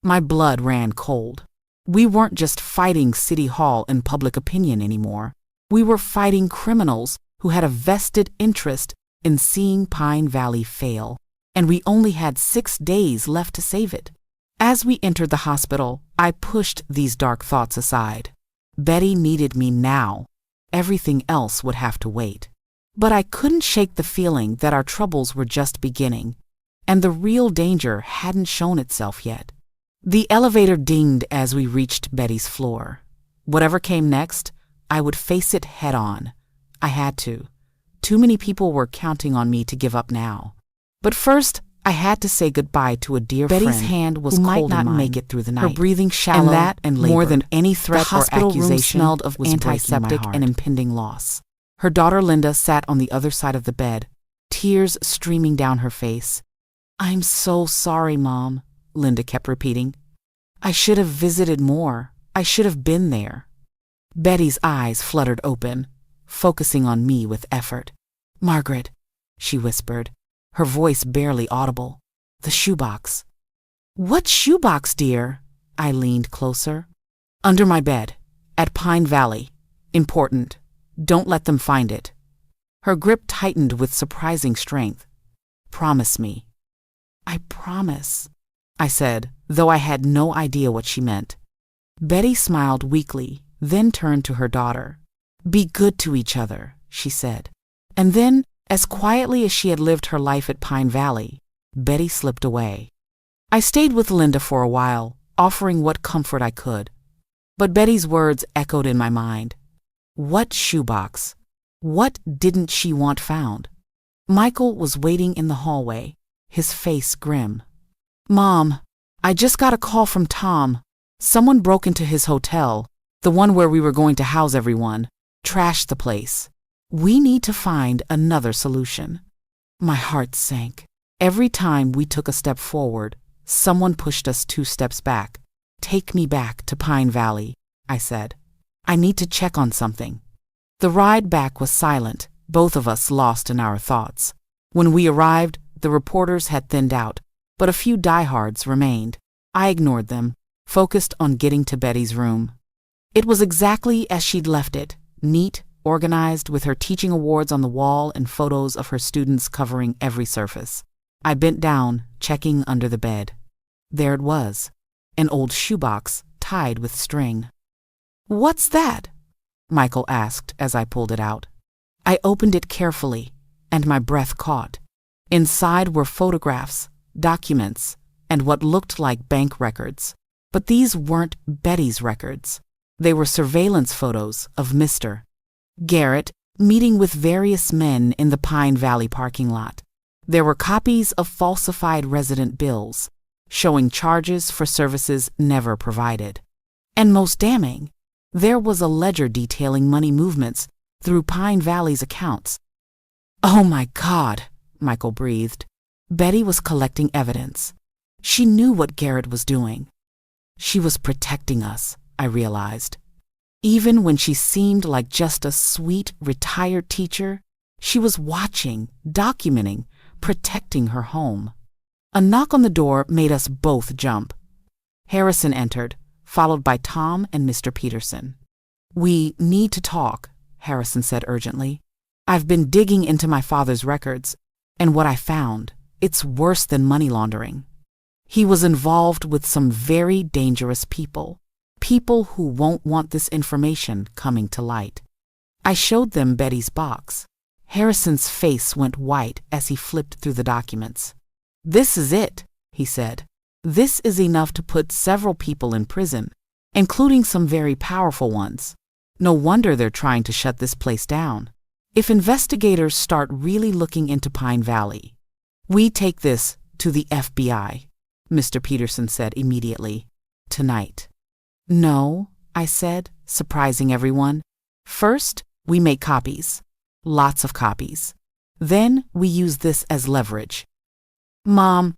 My blood ran cold. We weren't just fighting City Hall and public opinion anymore. We were fighting criminals who had a vested interest in seeing Pine Valley fail, and we only had 6 days left to save it. As we entered the hospital, I pushed these dark thoughts aside. Betty needed me now. Everything else would have to wait. But I couldn't shake the feeling that our troubles were just beginning, and the real danger hadn't shown itself yet. The elevator dinged as we reached Betty's floor. Whatever came next, I would face it head on. I had to. Too many people were counting on me to give up now. But first, I had to say goodbye to a dear friend. Betty's hand was cold and might not make it through the night. Her breathing shallow and labored. More than any threat or accusation, smelled of antiseptic and impending loss. Her daughter Linda sat on the other side of the bed, tears streaming down her face. "I'm so sorry, Mom," Linda kept repeating. "I should have visited more. I should have been there." Betty's eyes fluttered open, focusing on me with effort. "Margaret," she whispered, her voice barely audible. "The shoebox." "What shoebox, dear?" I leaned closer. "Under my bed, at Pine Valley. Important. Don't let them find it." Her grip tightened with surprising strength. "Promise me." "I promise," I said, though I had no idea what she meant. Betty smiled weakly, then turned to her daughter. "Be good to each other," she said. And then, as quietly as she had lived her life at Pine Valley, Betty slipped away. I stayed with Linda for a while, offering what comfort I could. But Betty's words echoed in my mind. What shoebox? What didn't she want found? Michael was waiting in the hallway, his face grim. "Mom, I just got a call from Tom. Someone broke into his hotel, the one where we were going to house everyone, trashed the place. We need to find another solution." My heart sank. Every time we took a step forward, someone pushed us 2 steps back. "Take me back to Pine Valley," I said. "I need to check on something." The ride back was silent, both of us lost in our thoughts. When we arrived, the reporters had thinned out, but a few diehards remained. I ignored them, focused on getting to Betty's room. It was exactly as she'd left it, neat, organized, with her teaching awards on the wall and photos of her students covering every surface. I bent down, checking under the bed. There it was, an old shoebox tied with string. "What's that?" Michael asked as I pulled it out. I opened it carefully, and my breath caught. Inside were photographs, documents, and what looked like bank records. But these weren't Betty's records. They were surveillance photos of Mr. Garrett meeting with various men in the Pine Valley parking lot. There were copies of falsified resident bills, showing charges for services never provided. And most damning, there was a ledger detailing money movements through Pine Valley's accounts. "Oh my God," Michael breathed. Betty was collecting evidence. She knew what Garrett was doing. She was protecting us, I realized. Even when she seemed like just a sweet, retired teacher, she was watching, documenting, protecting her home. A knock on the door made us both jump. Harrison entered, followed by Tom and Mr. Peterson. "We need to talk," Harrison said urgently. "I've been digging into my father's records, and what I found, it's worse than money laundering. He was involved with some very dangerous people who won't want this information coming to light." I showed them Betty's box. Harrison's face went white as he flipped through the documents. "This is it," he said. "This is enough to put several people in prison, including some very powerful ones. No wonder they're trying to shut this place down. If investigators start really looking into Pine Valley, we take this to the FBI," Mr. Peterson said immediately. "Tonight." "No," I said, surprising everyone. "First, we make copies. Lots of copies. Then we use this as leverage." "Mom,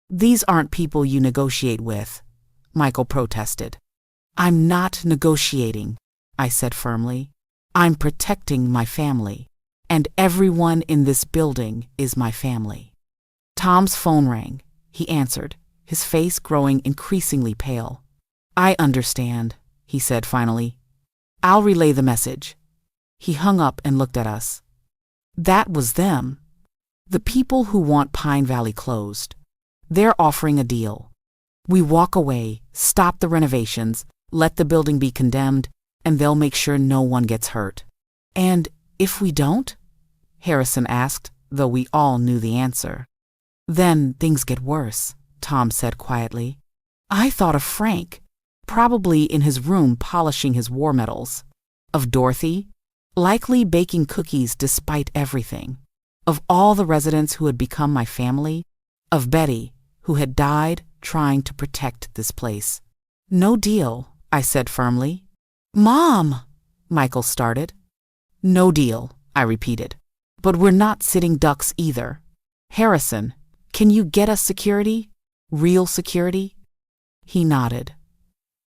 these aren't people you negotiate with," Michael protested. "I'm not negotiating," I said firmly. "I'm protecting my family, and everyone in this building is my family." Tom's phone rang. He answered, his face growing increasingly pale. "I understand," he said finally. "I'll relay the message." He hung up and looked at us. That was them. The people who want Pine Valley closed. They're offering a deal. We walk away, stop the renovations, let the building be condemned, and they'll make sure no one gets hurt. "And if we don't?" Harrison asked, though we all knew the answer. "Then things get worse," Tom said quietly. "I thought of Frank, probably in his room polishing his war medals. Of Dorothy, likely baking cookies despite everything. Of all the residents who had become my family. Of Betty, who had died trying to protect this place." "No deal," I said firmly. "Mom!" Michael started. "No deal," I repeated. "But we're not sitting ducks either. Harrison, can you get us security? Real security?" He nodded.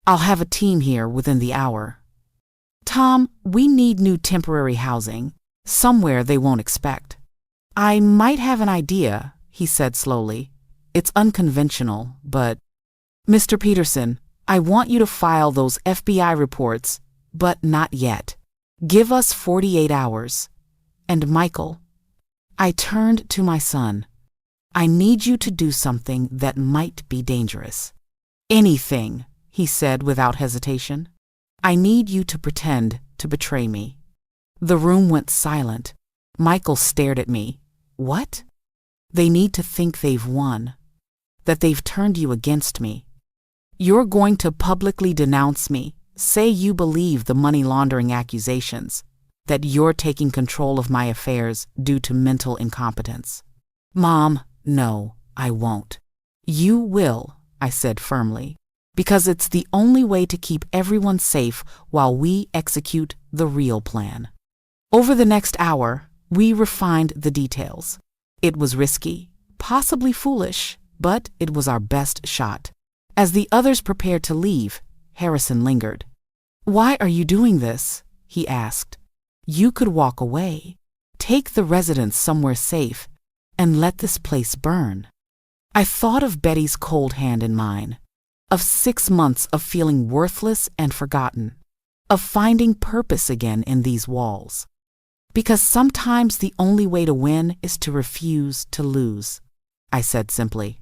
"I'll have a team here within the hour." "Tom, we need new temporary housing, somewhere they won't expect." "I might have an idea," he said slowly. "It's unconventional, but—" "Mr. Peterson, I want you to file those FBI reports, but not yet. Give us 48 hours. And Michael," I turned to my son, "I need you to do something that might be dangerous." "Anything," he said without hesitation. "I need you to pretend to betray me." The room went silent. Michael stared at me. "What?" "They need to think they've won, that they've turned you against me. You're going to publicly denounce me, say you believe the money laundering accusations, that you're taking control of my affairs due to mental incompetence." "Mom, no, I won't." "You will," I said firmly, "because it's the only way to keep everyone safe while we execute the real plan." Over the next hour, we refined the details. It was risky, possibly foolish, but it was our best shot. As the others prepared to leave, Harrison lingered. "Why are you doing this?" he asked. "You could walk away, take the residents somewhere safe, and let this place burn." I thought of Betty's cold hand in mine, of 6 months of feeling worthless and forgotten, of finding purpose again in these walls. "Because sometimes the only way to win is to refuse to lose," I said simply.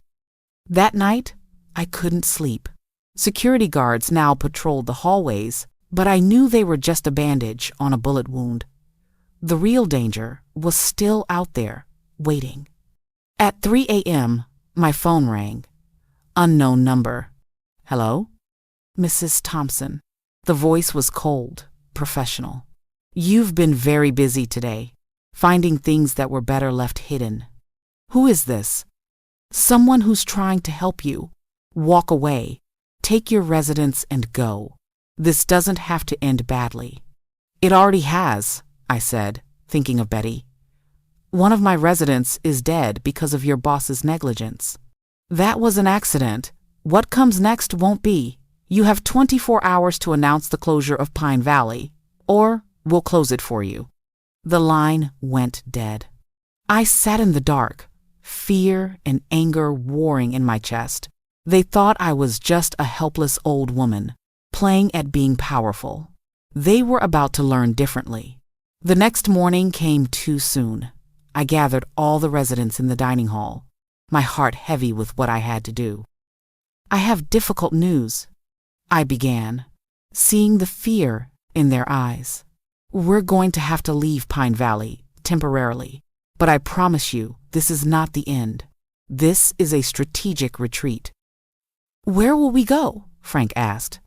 That night, I couldn't sleep. Security guards now patrolled the hallways, But I knew they were just a bandage on a bullet wound. The real danger was still out there, waiting. At 3 a.m., my phone rang. Unknown number. Hello? Mrs. Thompson. The voice was cold, professional. You've been very busy today, finding things that were better left hidden. Who is this? Someone who's trying to help you. Walk away. Take your residence and go. This doesn't have to end badly. It already has, I said, thinking of Betty. One of my residents is dead because of your boss's negligence. That was an accident. What comes next won't be. You have 24 hours to announce the closure of Pine Valley, or we'll close it for you. The line went dead. I sat in the dark, fear and anger warring in my chest. They thought I was just a helpless old woman, playing at being powerful. They were about to learn differently. The next morning came too soon. I gathered all the residents in the dining hall, my heart heavy with what I had to do. I have difficult news, I began, seeing the fear in their eyes. We're going to have to leave Pine Valley, temporarily, but I promise you, this is not the end. This is a strategic retreat. Where will we go? Frank asked.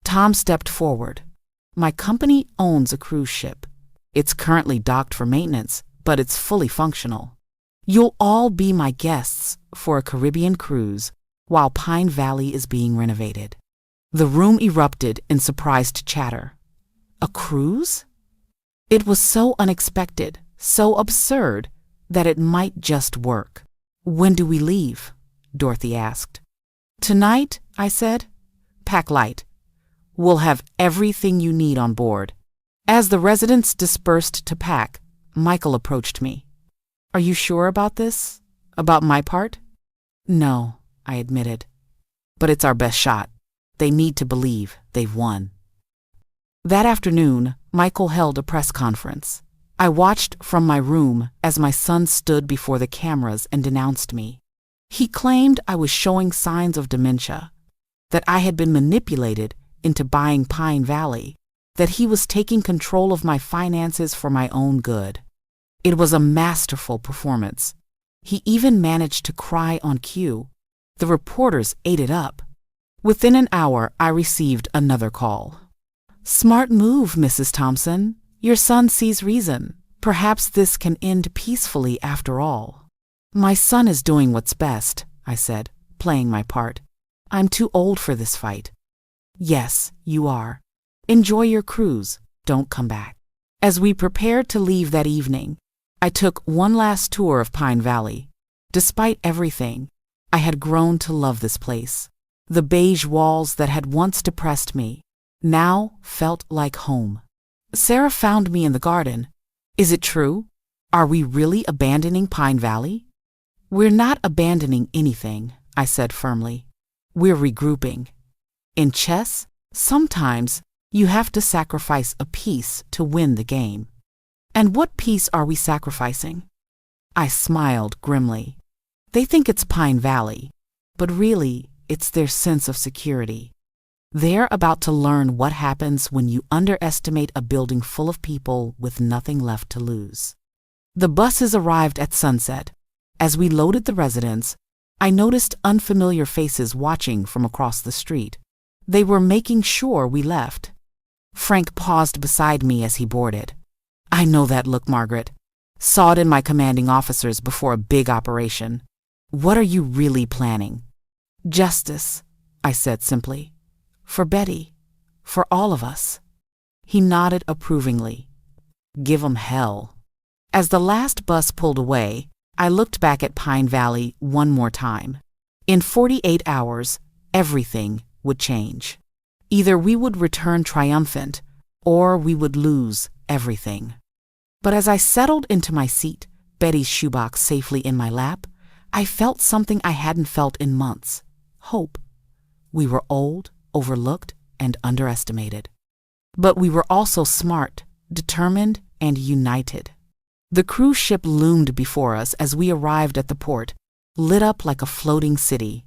Tom stepped forward. My company owns a cruise ship. It's currently docked for maintenance, but it's fully functional. You'll all be my guests for a Caribbean cruise while Pine Valley is being renovated. The room erupted in surprised chatter. A cruise? It was so unexpected, so absurd, that it might just work. When do we leave? Dorothy asked. Tonight, I said. Pack light. We'll have everything you need on board. As the residents dispersed to pack, Michael approached me. Are you sure about this? About my part? No, I admitted. But it's our best shot. They need to believe they've won. That afternoon, Michael held a press conference. I watched from my room as my son stood before the cameras and denounced me. He claimed I was showing signs of dementia, that I had been manipulated into buying Pine Valley, that he was taking control of my finances for my own good. It was a masterful performance. He even managed to cry on cue. The reporters ate it up. Within an hour, I received another call. Smart move, Mrs. Thompson. Your son sees reason. Perhaps this can end peacefully after all. My son is doing what's best, I said, playing my part. I'm too old for this fight. Yes, you are. Enjoy your cruise. Don't come back. As we prepared to leave that evening, I took one last tour of Pine Valley. Despite everything, I had grown to love this place. The beige walls that had once depressed me now felt like home. Sarah found me in the garden. Is it true? Are we really abandoning Pine Valley? We're not abandoning anything, I said firmly. We're regrouping. In chess, sometimes you have to sacrifice a piece to win the game. And what piece are we sacrificing? I smiled grimly. They think it's Pine Valley, but really, it's their sense of security. They're about to learn what happens when you underestimate a building full of people with nothing left to lose. The buses arrived at sunset. As we loaded the residents, I noticed unfamiliar faces watching from across the street. They were making sure we left. Frank paused beside me as he boarded. I know that look, Margaret. Saw it in my commanding officers before a big operation. What are you really planning? Justice, I said simply. For Betty. For all of us. He nodded approvingly. Give 'em hell. As the last bus pulled away, I looked back at Pine Valley one more time. In 48 hours, everything would change. Either we would return triumphant, or we would lose everything. But as I settled into my seat, Betty's shoebox safely in my lap, I felt something I hadn't felt in months. Hope. We were old, overlooked, and underestimated. But we were also smart, determined, and united. The cruise ship loomed before us as we arrived at the port, lit up like a floating city.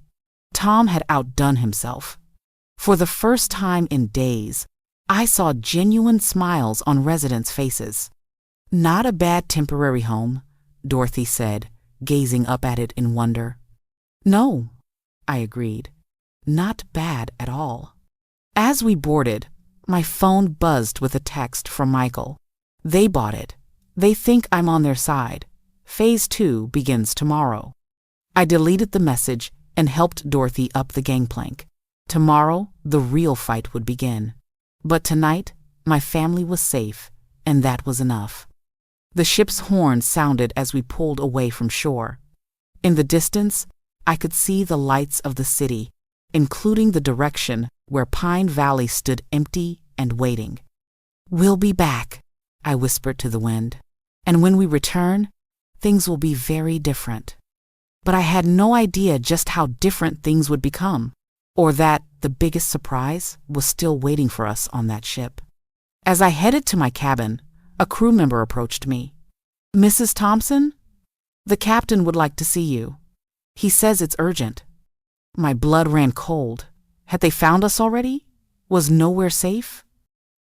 Tom had outdone himself. For the first time in days, I saw genuine smiles on residents' faces. "Not a bad temporary home," Dorothy said, gazing up at it in wonder. "No," I agreed. "Not bad at all." As we boarded, my phone buzzed with a text from Michael. "They bought it. They think I'm on their side. Phase 2 begins tomorrow." I deleted the message and helped Dorothy up the gangplank. Tomorrow, the real fight would begin. But tonight, my family was safe, and that was enough. The ship's horn sounded as we pulled away from shore. In the distance, I could see the lights of the city, including the direction where Pine Valley stood empty and waiting. "We'll be back," I whispered to the wind. "And when we return, things will be very different." But I had no idea just how different things would become, or that the biggest surprise was still waiting for us on that ship. As I headed to my cabin, a crew member approached me. "Mrs. Thompson? The captain would like to see you. He says it's urgent." My blood ran cold. Had they found us already? Was nowhere safe?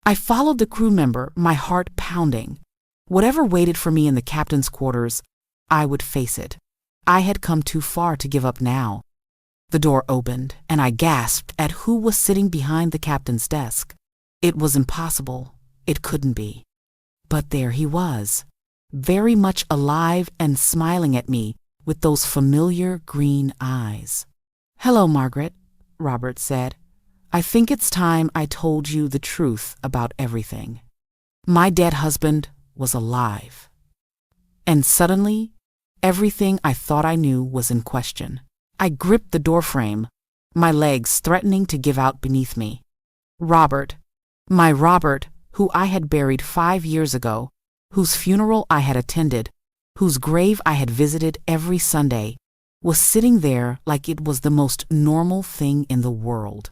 I followed the crew member, my heart pounding. Whatever waited for me in the captain's quarters, I would face it. I had come too far to give up now. The door opened, and I gasped at who was sitting behind the captain's desk. It was impossible. It couldn't be. But there he was, very much alive and smiling at me with those familiar green eyes. "Hello, Margaret," Robert said. "I think it's time I told you the truth about everything. My dead husband was alive." And suddenly, everything I thought I knew was in question. I gripped the doorframe, my legs threatening to give out beneath me. Robert, my Robert, who I had buried 5 years ago, whose funeral I had attended, whose grave I had visited every Sunday, was sitting there like it was the most normal thing in the world.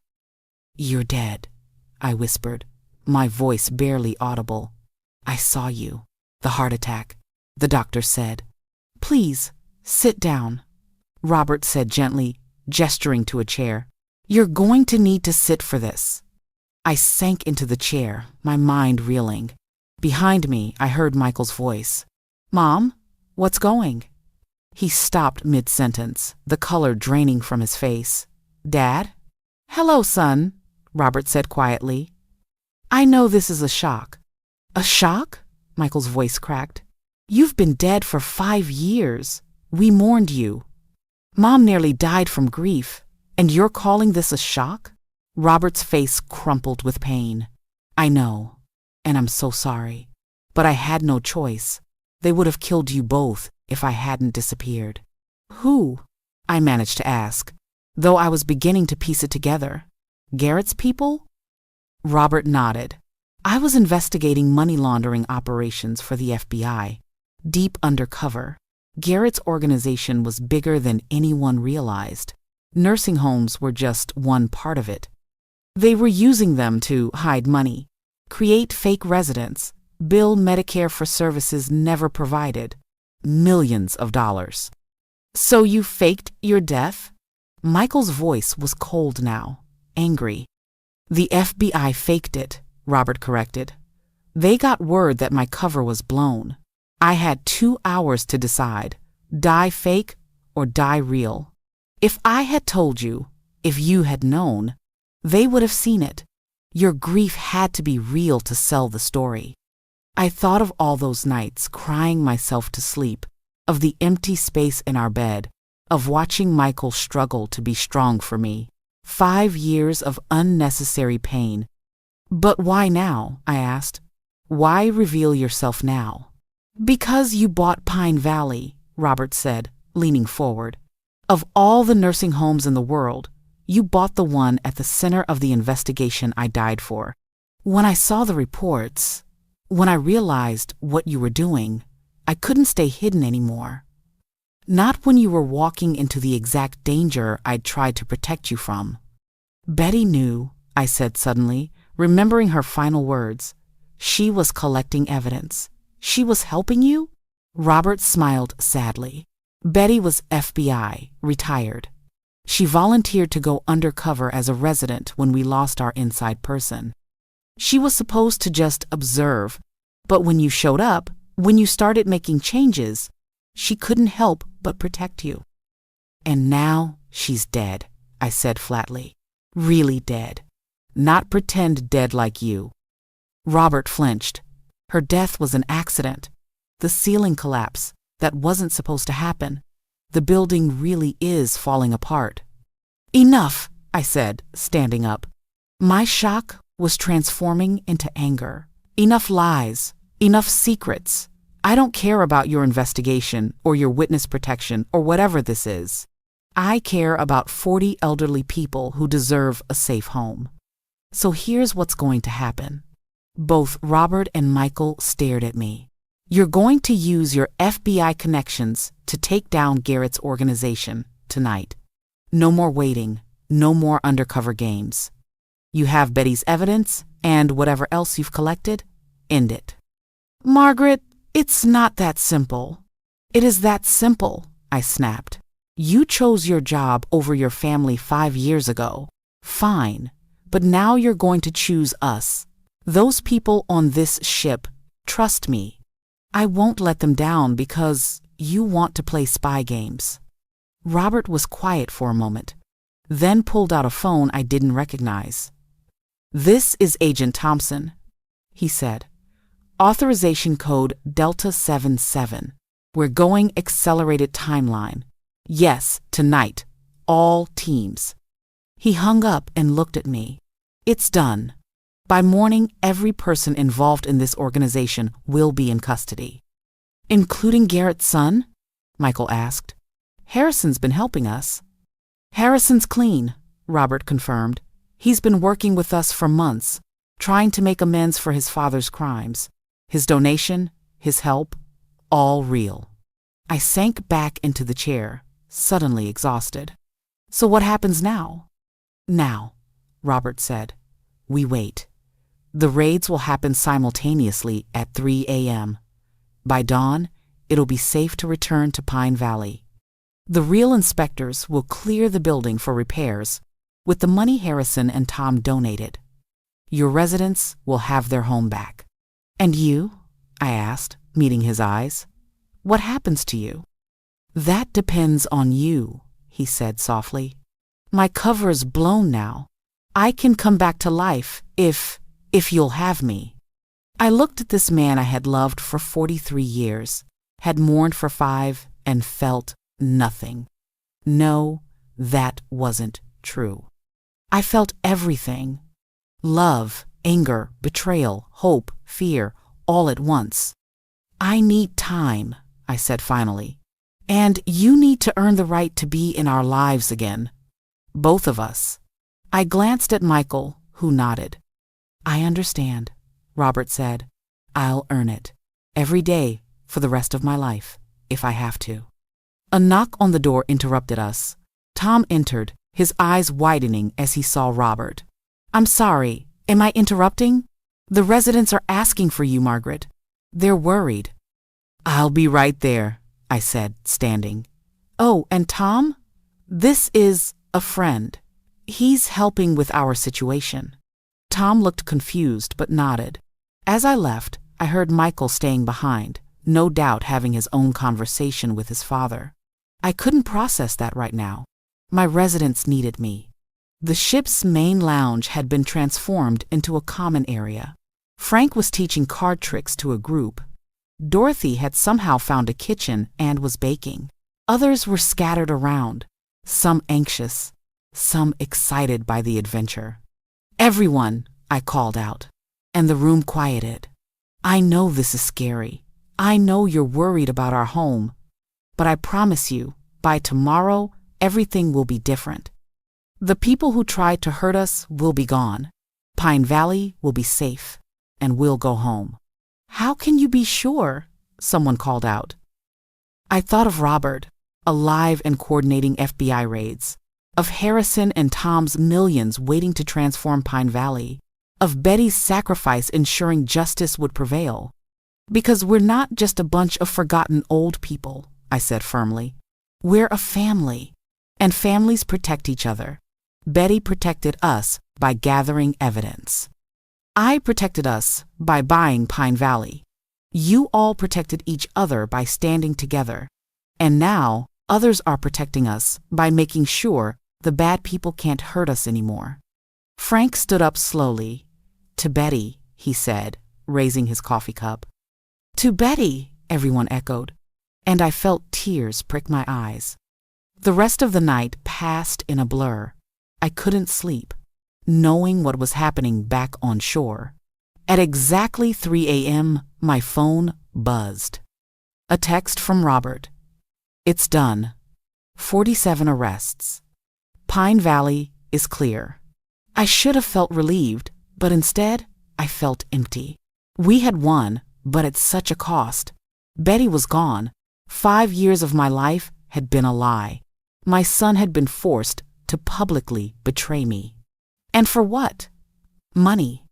"You're dead," I whispered, my voice barely audible. "I saw you. The heart attack," the doctor said. "Please, sit down," Robert said gently, gesturing to a chair. "You're going to need to sit for this." I sank into the chair, my mind reeling. Behind me, I heard Michael's voice. "Mom, what's going?" He stopped mid-sentence, the color draining from his face. "Dad?" "Hello, son," Robert said quietly. "I know this is a shock." "A shock?" Michael's voice cracked. "You've been dead for 5 years. We mourned you. Mom nearly died from grief, and you're calling this a shock?" Robert's face crumpled with pain. "I know, and I'm so sorry. But I had no choice. They would have killed you both if I hadn't disappeared." "Who?" I managed to ask, though I was beginning to piece it together. "Garrett's people?" Robert nodded. "I was investigating money laundering operations for the FBI, deep undercover. Garrett's organization was bigger than anyone realized. Nursing homes were just one part of it. They were using them to hide money, create fake residents, bill Medicare for services never provided. Millions of dollars. "So you faked your death?" Michael's voice was cold now, angry. "The FBI faked it," Robert corrected. "They got word that my cover was blown. I had 2 hours to decide, die fake or die real. If I had told you, if you had known, they would have seen it. Your grief had to be real to sell the story." I thought of all those nights crying myself to sleep, of the empty space in our bed, of watching Michael struggle to be strong for me. 5 years of unnecessary pain. "But why now?" I asked. "Why reveal yourself now?" "Because you bought Pine Valley," Robert said, leaning forward. "Of all the nursing homes in the world, you bought the one at the center of the investigation I died for. When I saw the reports, when I realized what you were doing, I couldn't stay hidden anymore. Not when you were walking into the exact danger I'd tried to protect you from." "Betty knew," I said suddenly, remembering her final words. "She was collecting evidence. She was helping you?" Robert smiled sadly. "Betty was FBI, retired. She volunteered to go undercover as a resident when we lost our inside person. She was supposed to just observe, but when you showed up, when you started making changes, she couldn't help but protect you. And now she's dead, I said flatly. Really dead. Not pretend dead like you. Robert flinched. Her death was an accident. The ceiling collapse. That wasn't supposed to happen. The building really is falling apart. Enough, I said, standing up. My shock was transforming into anger. Enough lies. Enough secrets. I don't care about your investigation or your witness protection or whatever this is. I care about 40 elderly people who deserve a safe home. So here's what's going to happen. Both Robert and Michael stared at me. You're going to use your FBI connections to take down Garrett's organization tonight. No more waiting. No more undercover games. You have Betty's evidence and whatever else you've collected. End it. Margaret, it's not that simple. It is that simple, I snapped. You chose your job over your family 5 years ago. Fine, but now you're going to choose us. Those people on this ship, trust me. I won't let them down because you want to play spy games. Robert was quiet for a moment, then pulled out a phone I didn't recognize. This is Agent Thompson, he said. Authorization code Delta 77. We're going accelerated timeline. Yes, tonight. All teams. He hung up and looked at me. It's done. By morning, every person involved in this organization will be in custody. Including Garrett's son? Michael asked. Harrison's been helping us. Harrison's clean, Robert confirmed. He's been working with us for months, trying to make amends for his father's crimes. His donation, his help, all real. I sank back into the chair, suddenly exhausted. So what happens now? Now, Robert said. We wait. The raids will happen simultaneously at 3 a.m. By dawn, it'll be safe to return to Pine Valley. The real inspectors will clear the building for repairs with the money Harrison and Tom donated. Your residents will have their home back. And you? I asked, meeting his eyes. What happens to you? That depends on you, he said softly. My cover's blown now. I can come back to life if you'll have me. I looked at this man I had loved for 43 years, had mourned for 5, and felt nothing. No, that wasn't true. I felt everything. Love, anger, betrayal, hope, fear, all at once. I need time, I said finally. And you need to earn the right to be in our lives again. Both of us. I glanced at Michael, who nodded. I understand, Robert said. I'll earn it. Every day, for the rest of my life, if I have to. A knock on the door interrupted us. Tom entered, his eyes widening as he saw Robert. I'm sorry, am I interrupting? The residents are asking for you, Margaret. They're worried. I'll be right there, I said, standing. Oh, and Tom? This is a friend. He's helping with our situation. Tom looked confused but nodded. As I left, I heard Michael staying behind, no doubt having his own conversation with his father. I couldn't process that right now. My residents needed me. The ship's main lounge had been transformed into a common area. Frank was teaching card tricks to a group. Dorothy had somehow found a kitchen and was baking. Others were scattered around, some anxious, some excited by the adventure. Everyone, I called out, and the room quieted. I know this is scary. I know you're worried about our home. But I promise you, by tomorrow, everything will be different. The people who tried to hurt us will be gone. Pine Valley will be safe, and we'll go home. How can you be sure? Someone called out. I thought of Robert, alive and coordinating FBI raids, of Harrison and Tom's millions waiting to transform Pine Valley, of Betty's sacrifice ensuring justice would prevail. Because we're not just a bunch of forgotten old people, I said firmly. We're a family, and families protect each other. Betty protected us by gathering evidence. I protected us by buying Pine Valley. You all protected each other by standing together. And now, others are protecting us by making sure the bad people can't hurt us anymore. Frank stood up slowly. To Betty, he said, raising his coffee cup. To Betty, everyone echoed, and I felt tears prick my eyes. The rest of the night passed in a blur. I couldn't sleep, knowing what was happening back on shore. At exactly 3 a.m., my phone buzzed. A text from Robert. It's done. 47 arrests. Pine Valley is clear. I should have felt relieved, but instead, I felt empty. We had won, but at such a cost. Betty was gone. 5 years of my life had been a lie. My son had been forced to publicly betray me. And for what? Money.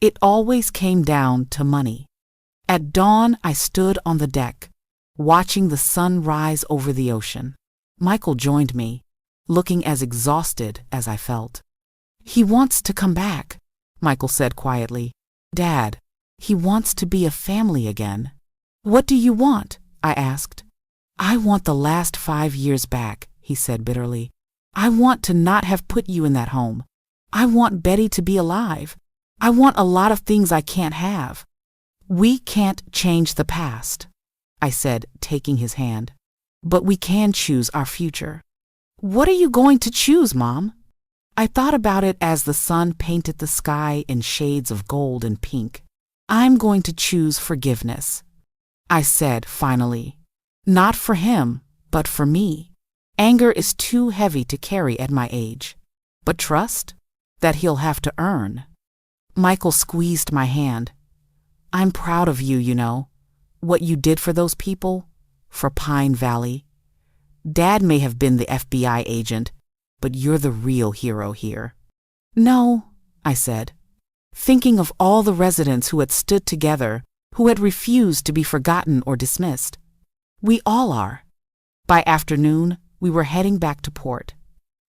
It always came down to money. At dawn, I stood on the deck, watching the sun rise over the ocean. Michael joined me, looking as exhausted as I felt. He wants to come back, Michael said quietly. Dad, he wants to be a family again. What do you want? I asked. I want the last 5 years back, he said bitterly. I want to not have put you in that home. I want Betty to be alive. I want a lot of things I can't have. We can't change the past, I said, taking his hand. But we can choose our future. What are you going to choose, Mom? I thought about it as the sun painted the sky in shades of gold and pink. I'm going to choose forgiveness, I said finally. Not for him, but for me. Anger is too heavy to carry at my age. But trust? That he'll have to earn. Michael squeezed my hand. I'm proud of you, you know. What you did for those people, for Pine Valley. Dad may have been the FBI agent, but you're the real hero here. No, I said, thinking of all the residents who had stood together, who had refused to be forgotten or dismissed. We all are. By afternoon, we were heading back to port.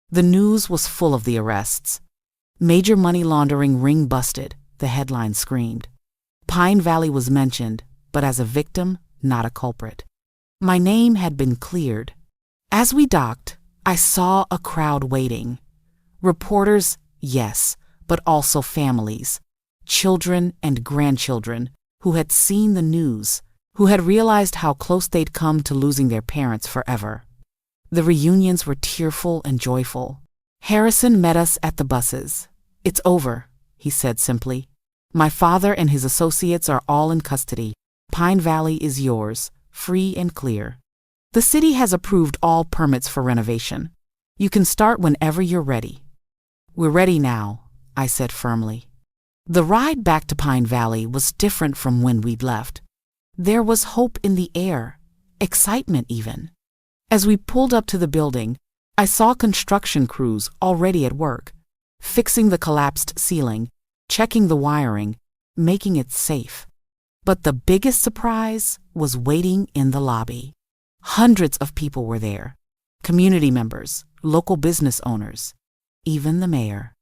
The news was full of the arrests. Major money laundering ring busted, the headline screamed. Pine Valley was mentioned, but as a victim, not a culprit. My name had been cleared. As we docked, I saw a crowd waiting. Reporters, yes, but also families, children and grandchildren who had seen the news, who had realized how close they'd come to losing their parents forever. The reunions were tearful and joyful. Harrison met us at the buses. It's over, he said simply. My father and his associates are all in custody. Pine Valley is yours, free and clear. The city has approved all permits for renovation. You can start whenever you're ready. We're ready now, I said firmly. The ride back to Pine Valley was different from when we'd left. There was hope in the air, excitement even. As we pulled up to the building, I saw construction crews already at work, fixing the collapsed ceiling, checking the wiring, making it safe. But the biggest surprise was waiting in the lobby. Hundreds of people were there. Community members, local business owners, even the mayor.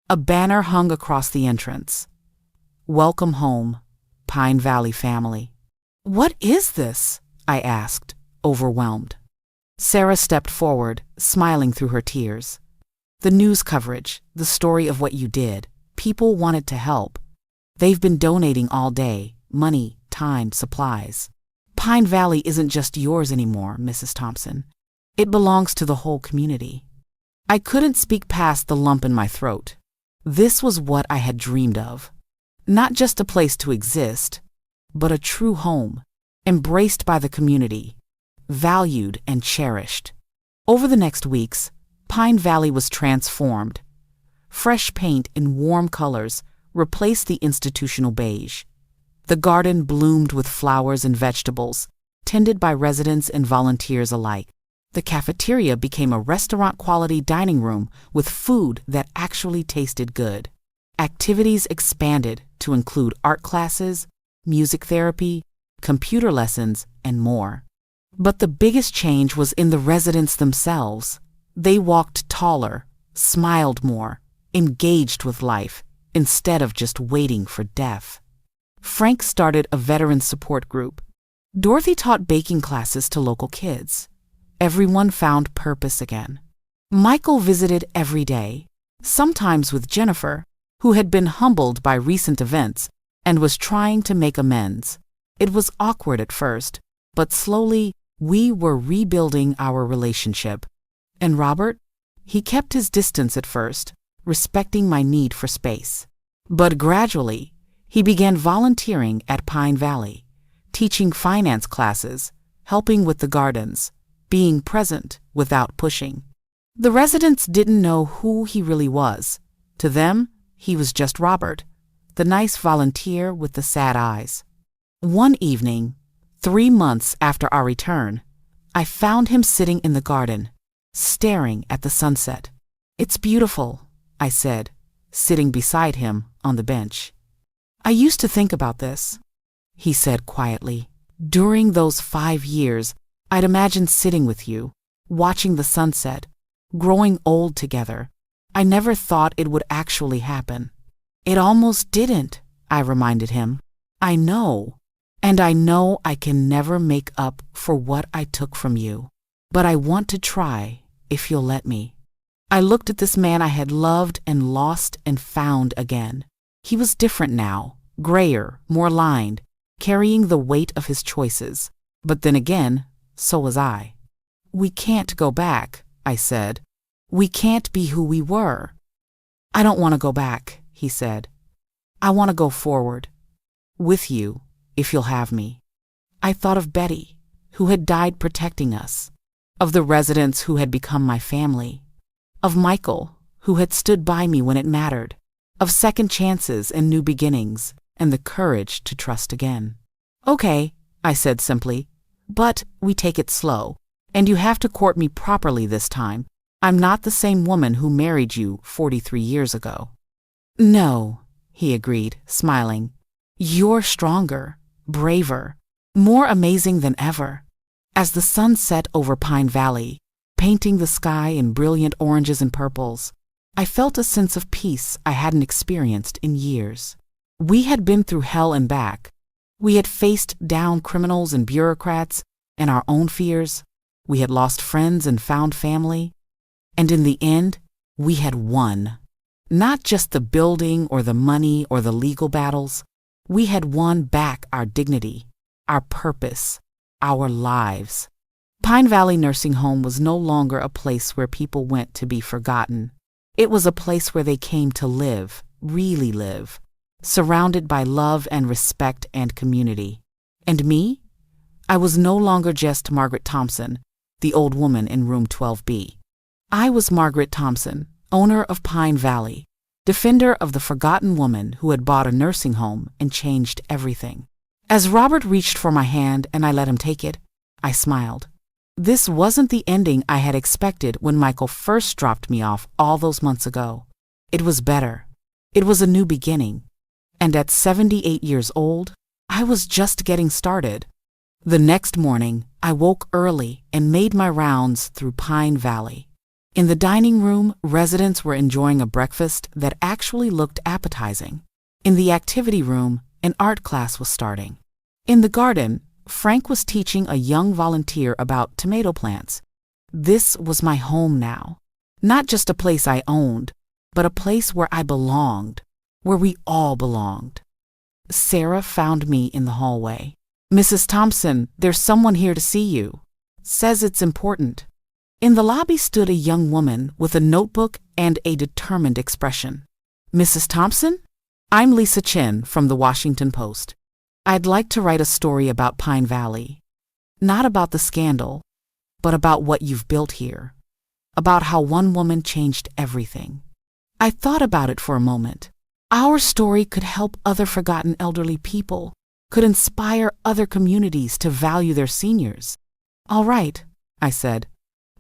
A banner hung across the entrance. Welcome home, Pine Valley family. What is this? I asked, overwhelmed. Sarah stepped forward, smiling through her tears. The news coverage, the story of what you did. People wanted to help. They've been donating all day, money, time, supplies. Pine Valley isn't just yours anymore, Mrs. Thompson. It belongs to the whole community. I couldn't speak past the lump in my throat. This was what I had dreamed of. Not just a place to exist, but a true home, embraced by the community, valued and cherished. Over the next weeks, Pine Valley was transformed. Fresh paint in warm colors replaced the institutional beige. The garden bloomed with flowers and vegetables, tended by residents and volunteers alike. The cafeteria became a restaurant-quality dining room with food that actually tasted good. Activities expanded to include art classes, music therapy, computer lessons, and more. But the biggest change was in the residents themselves. They walked taller, smiled more, engaged with life, instead of just waiting for death. Frank started a veteran support group. Dorothy taught baking classes to local kids. Everyone found purpose again. Michael visited every day, sometimes with Jennifer, who had been humbled by recent events and was trying to make amends. It was awkward at first, but slowly we were rebuilding our relationship. And Robert? He kept his distance at first, respecting my need for space. But gradually, he began volunteering at Pine Valley, teaching finance classes, helping with the gardens, being present without pushing. The residents didn't know who he really was. To them, he was just Robert, the nice volunteer with the sad eyes. One evening, 3 months after our return, I found him sitting in the garden, staring at the sunset. "It's beautiful," I said, sitting beside him on the bench. "I used to think about this," he said quietly. "During those 5 years, I'd imagined sitting with you, watching the sunset, growing old together. I never thought it would actually happen." "It almost didn't," I reminded him. "I know, and I know I can never make up for what I took from you. But I want to try, if you'll let me." I looked at this man I had loved and lost and found again. He was different now, grayer, more lined, carrying the weight of his choices. But then again, so was I. "We can't go back," I said. "We can't be who we were." "I don't want to go back," he said. "I want to go forward. With you, if you'll have me." I thought of Betty, who had died protecting us, of the residents who had become my family, of Michael, who had stood by me when it mattered, of second chances and new beginnings, and the courage to trust again. "Okay," I said simply, "but we take it slow, and you have to court me properly this time. I'm not the same woman who married you 43 years ago." "No," he agreed, smiling. "You're stronger, braver, more amazing than ever." As the sun set over Pine Valley, painting the sky in brilliant oranges and purples, I felt a sense of peace I hadn't experienced in years. We had been through hell and back. We had faced down criminals and bureaucrats and our own fears. We had lost friends and found family. And in the end, we had won. Not just the building or the money or the legal battles. We had won back our dignity, our purpose, our lives. Pine Valley Nursing Home was no longer a place where people went to be forgotten. It was a place where they came to live, really live, surrounded by love and respect and community. And me? I was no longer just Margaret Thompson, the old woman in room 12B. I was Margaret Thompson, owner of Pine Valley, defender of the forgotten woman who had bought a nursing home and changed everything. As Robert reached for my hand and I let him take it, I smiled. This wasn't the ending I had expected when Michael first dropped me off all those months ago. It was better. It was a new beginning. And at 78 years old, I was just getting started. The next morning, I woke early and made my rounds through Pine Valley. In the dining room, residents were enjoying a breakfast that actually looked appetizing. In the activity room, an art class was starting. In the garden, Frank was teaching a young volunteer about tomato plants. This was my home now. Not just a place I owned, but a place where I belonged, where we all belonged. Sarah found me in the hallway. "Mrs. Thompson, there's someone here to see you. Says it's important." In the lobby stood a young woman with a notebook and a determined expression. "Mrs. Thompson? I'm Lisa Chen from the Washington Post. I'd like to write a story about Pine Valley. Not about the scandal, but about what you've built here. About how one woman changed everything." I thought about it for a moment. Our story could help other forgotten elderly people, could inspire other communities to value their seniors. "All right," I said,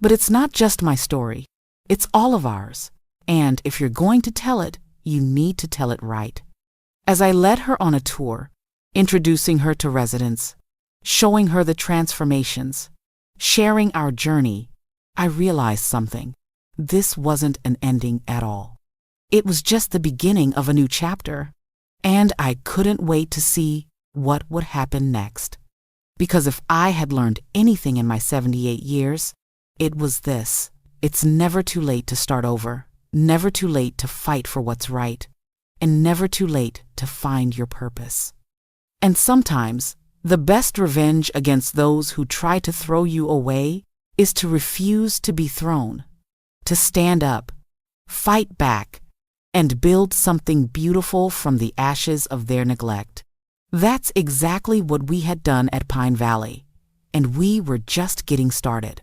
"but it's not just my story. It's all of ours. And if you're going to tell it, you need to tell it right." As I led her on a tour, introducing her to residents, showing her the transformations, sharing our journey, I realized something. This wasn't an ending at all. It was just the beginning of a new chapter, and I couldn't wait to see what would happen next. Because if I had learned anything in my 78 years, it was this: it's never too late to start over, never too late to fight for what's right, and never too late to find your purpose. And sometimes, the best revenge against those who try to throw you away is to refuse to be thrown, to stand up, fight back, and build something beautiful from the ashes of their neglect. That's exactly what we had done at Pine Valley, and we were just getting started.